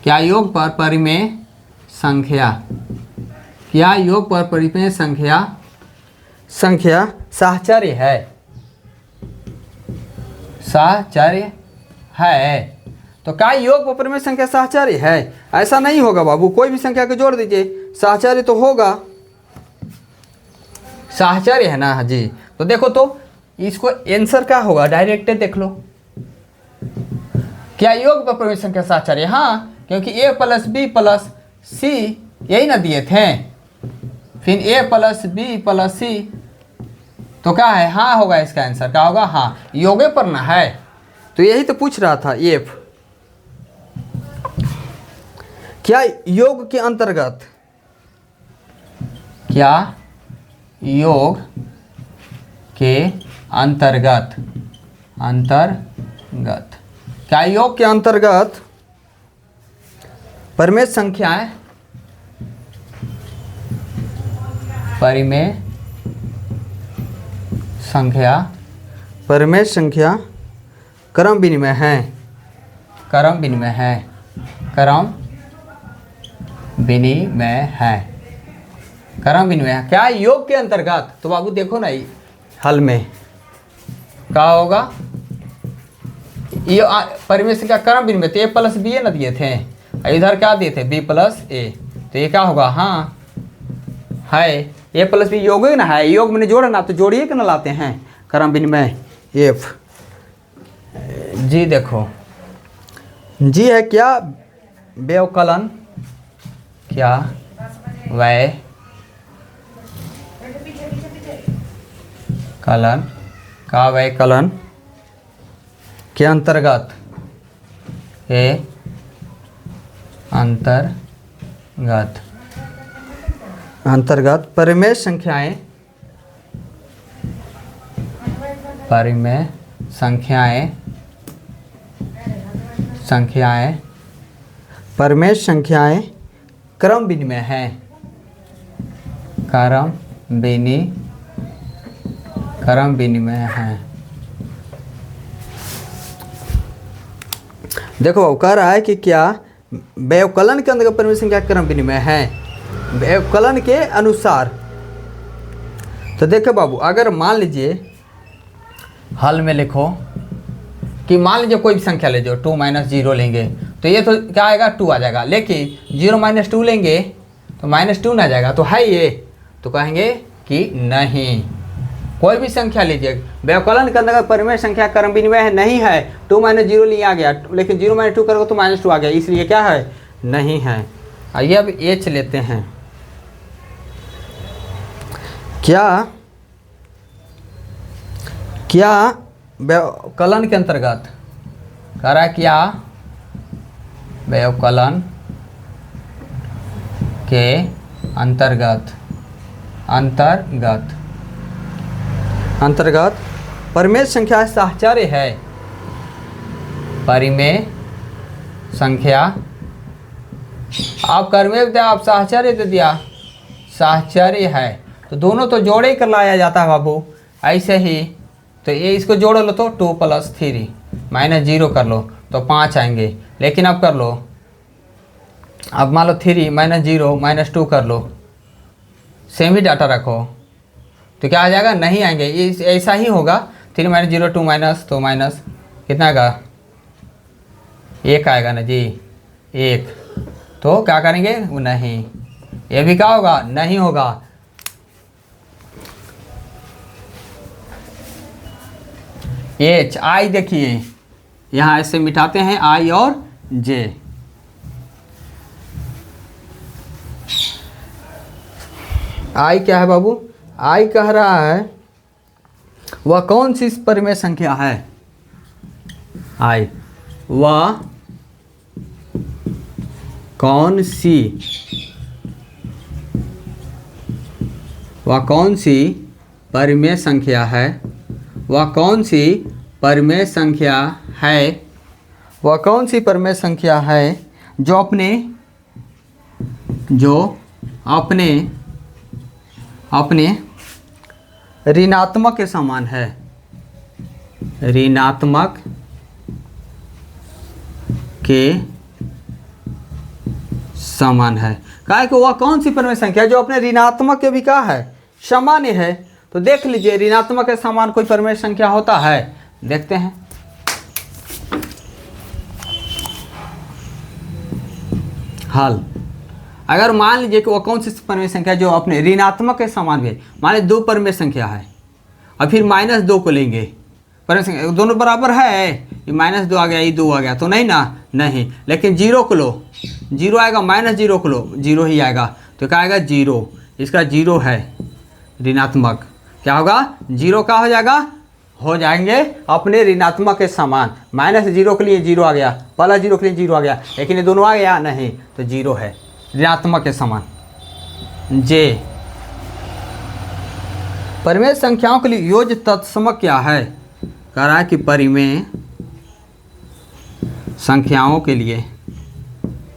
क्या योग पर परिमेय संख्या, क्या योग पर परिमेय संख्या साहचर्य है, साहचर्य है। तो क्या योग पर परिमेय संख्या साहचर्य है, ऐसा नहीं होगा बाबू। कोई भी संख्या को जोड़ दीजिए, साहचर्य तो होगा, साहचर्य है ना जी। तो देखो, तो इसको आंसर क्या होगा, डायरेक्ट देख लो। क्या योग पर परिमेय संख्या साहचर्य, हाँ, क्योंकि a + b + c यही ना दिए थे, फिर a + b + c, तो क्या है, हाँ होगा। इसका आंसर क्या होगा, हाँ, योगे पर ना है। तो यही तो पूछ रहा था एफ। क्या योग के अंतर्गत, क्या योग के अंतर्गत, क्या योग के अंतर्गत परिमेय संख्याएं, परिमेय संख्या क्रम विनिमय है, क्रम विनिमय है, क्रम विनिमय है, क्रम विनिमय है। क्या योग के अंतर्गत? तो बाबू देखो ना हल में क्या होगा, ये परिमेय संख्या क्रम विनिमय, तो ए प्लस बी ना दिए थे, इधर क्या दिए थे बी प्लस ए, तो ये क्या होगा, हाँ है ए प्लस बी योग ना है, योग में जोड़ ना, तो जोड़िए के ना लाते हैं क्रम विनिमय एफ। जी देखो जी है क्या, व्यवकलन, क्या वै कलन का व्यवकलन के अंतर्गत, के अंतर्गत, अंतर्गत परिमेय संख्याएं, परिमेय संख्याएं, संख्याएं, परिमेय संख्याएं क्रम विनिमय है, क्रम विनिमय है। देखो वो कह रहा है कि क्या व्यवकलन के अंतर्गत परिमेय संख्या क्रम विनिमय है, व्यवकलन के अनुसार। तो देखो बाबू, अगर मान लीजिए हल में लिखो कि मान लीजिए कोई भी संख्या ले जाओ, 2 - 0 लेंगे तो ये तो क्या आएगा 2 आ जाएगा, लेकिन 0 - 2 लेंगे तो -2 ना जाएगा, तो है ये, तो कहेंगे कि नहीं। कोई भी संख्या लीजिए, व्यवकलन के अंतर्गत परिमेय संख्या क्रम विनिमय है, नहीं है। 2 - 0 लिए आ गया, लेकिन 0 - 2 करोगे तो -2 आ गया, इसलिए क्या है, नहीं है। आइए अब एच लेते हैं। क्या व्यवकलन के अंतर्गत कह रहा है, क्या व्यवकलन के अंतर्गत परिमेय संख्या साहचर्य है, परिमेय संख्या, आप कर्मेय दिया, आप साहचर्य दे दिया, साहचर्य है, तो दोनों तो जोड़े कर लाया जाता है बाबू, ऐसे ही। तो ये इसको जोड़ लो तो 2 + 3 -0 कर लो तो 5 आएंगे, लेकिन अब कर लो, अब मान लो 3 - 0 -2 कर लो, सेम ही डाटा रखो तो क्या आ जाएगा, नहीं आएंगे, ये ऐसा ही होगा। 3 - 0 2 - तो माइनस कितना आएगा, 1 आएगा ना जी, 1। तो क्या करेंगे, वो नहीं, ये भी क्या होगा, नहीं होगा। एच आई देखिए यहाँ ऐसे मिटाते हैं, आई और जे। आई क्या है बाबू, आई कह रहा है वह कौन सी परिमेय संख्या है, आई वह कौन सी परिमेय संख्या है, वह कौन सी परिमेय संख्या है, वह कौन सी परिमेय संख्या है जो अपने ऋणात्मक के समान है, ऋणात्मक के समान है। कहा है कि वह कौन सी परिमेय संख्या जो अपने ऋणात्मक के भी क्या है, सामान्य है। तो देख लीजिए ऋणात्मक के समान कोई परिमेय संख्या होता है, देखते हैं। हल, अगर मान लीजिए कि वो कौन सी परिमेय संख्या जो अपने ऋणात्मक के समान भी है, मान लीजिए 2 परिमेय संख्या है और फिर -2 को लेंगे, परिमेय संख्या दोनों बराबर है, ये -2 आ गया, ये 2 आ गया, तो नहीं ना, नहीं। लेकिन 0 को लो, 0 आएगा, -0 को लो 0 ही आएगा, तो क्या आएगा 0, इसका 0 है ऋणात्मक, क्या होगा 0 का हो जाएंगे अपने ऋणात्मक के समान। -0 के लिए 0 आ गया, +0 के लिए 0 आ गया, लेकिन ये दोनों आ गया नहीं, तो 0 है ऋणात्मक के समान। जे परिमेय संख्याओं के लिए योज्य तत्समक क्या है, कह रहा है कि परिमेय संख्याओं के लिए,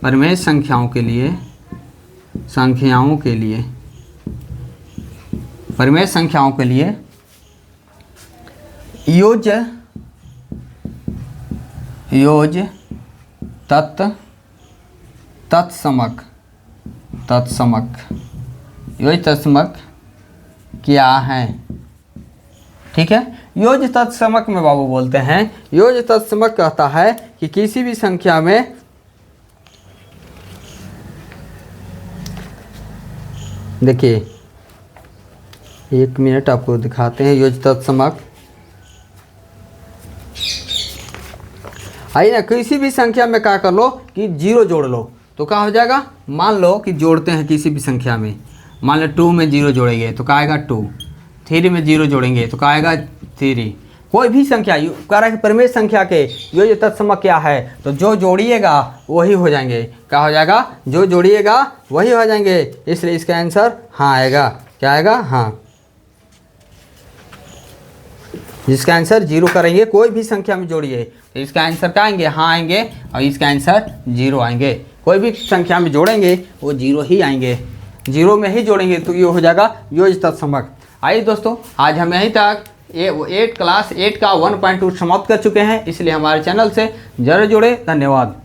परिमेय संख्याओं के लिए, परिमेय संख्याओं के लिए योज्य योज तत्समक योज तत्समक क्या है। ठीक है, योज तत्समक में बाबू बोलते हैं, योज तत्समक कहता है कि किसी भी संख्या में देखिए 1 मिनट आपको दिखाते हैं योज तत्समक। आइए ना, किसी भी संख्या में क्या कर लो कि 0 जोड़ लो तो क्या हो जाएगा। मान लो कि जोड़ते हैं किसी भी संख्या में, मान लो 2 में 0 जोड़ेंगे तो क्या आएगा 2, 3 में 0 जोड़ेंगे तो क्या आएगा 3। कोई भी संख्या कह रहा है कि परिमेय संख्या के योज तत्समक क्या है, तो जो जोड़िएगा वही हो जाएंगे। क्या हो जाएगा, जो जोड़िएगा वही हो जाएंगे, इसलिए इसका आंसर हाँ आएगा। क्या आएगा, हाँ। जिसका आंसर 0 करेंगे, कोई भी संख्या में जोड़िए तो इसका आंसर क्या आएंगे, हाँ आएंगे, और इसका आंसर 0 आएंगे। कोई भी संख्या में जोड़ेंगे वो 0 ही आएंगे, 0 में ही जोड़ेंगे तो ये हो जाएगा योज तत्समक। आइए दोस्तों, आज हम यहीं तक क्लास 8 का 1.2 समाप्त कर चुके हैं, इसलिए हमारे चैनल से जरूर जुड़े। धन्यवाद।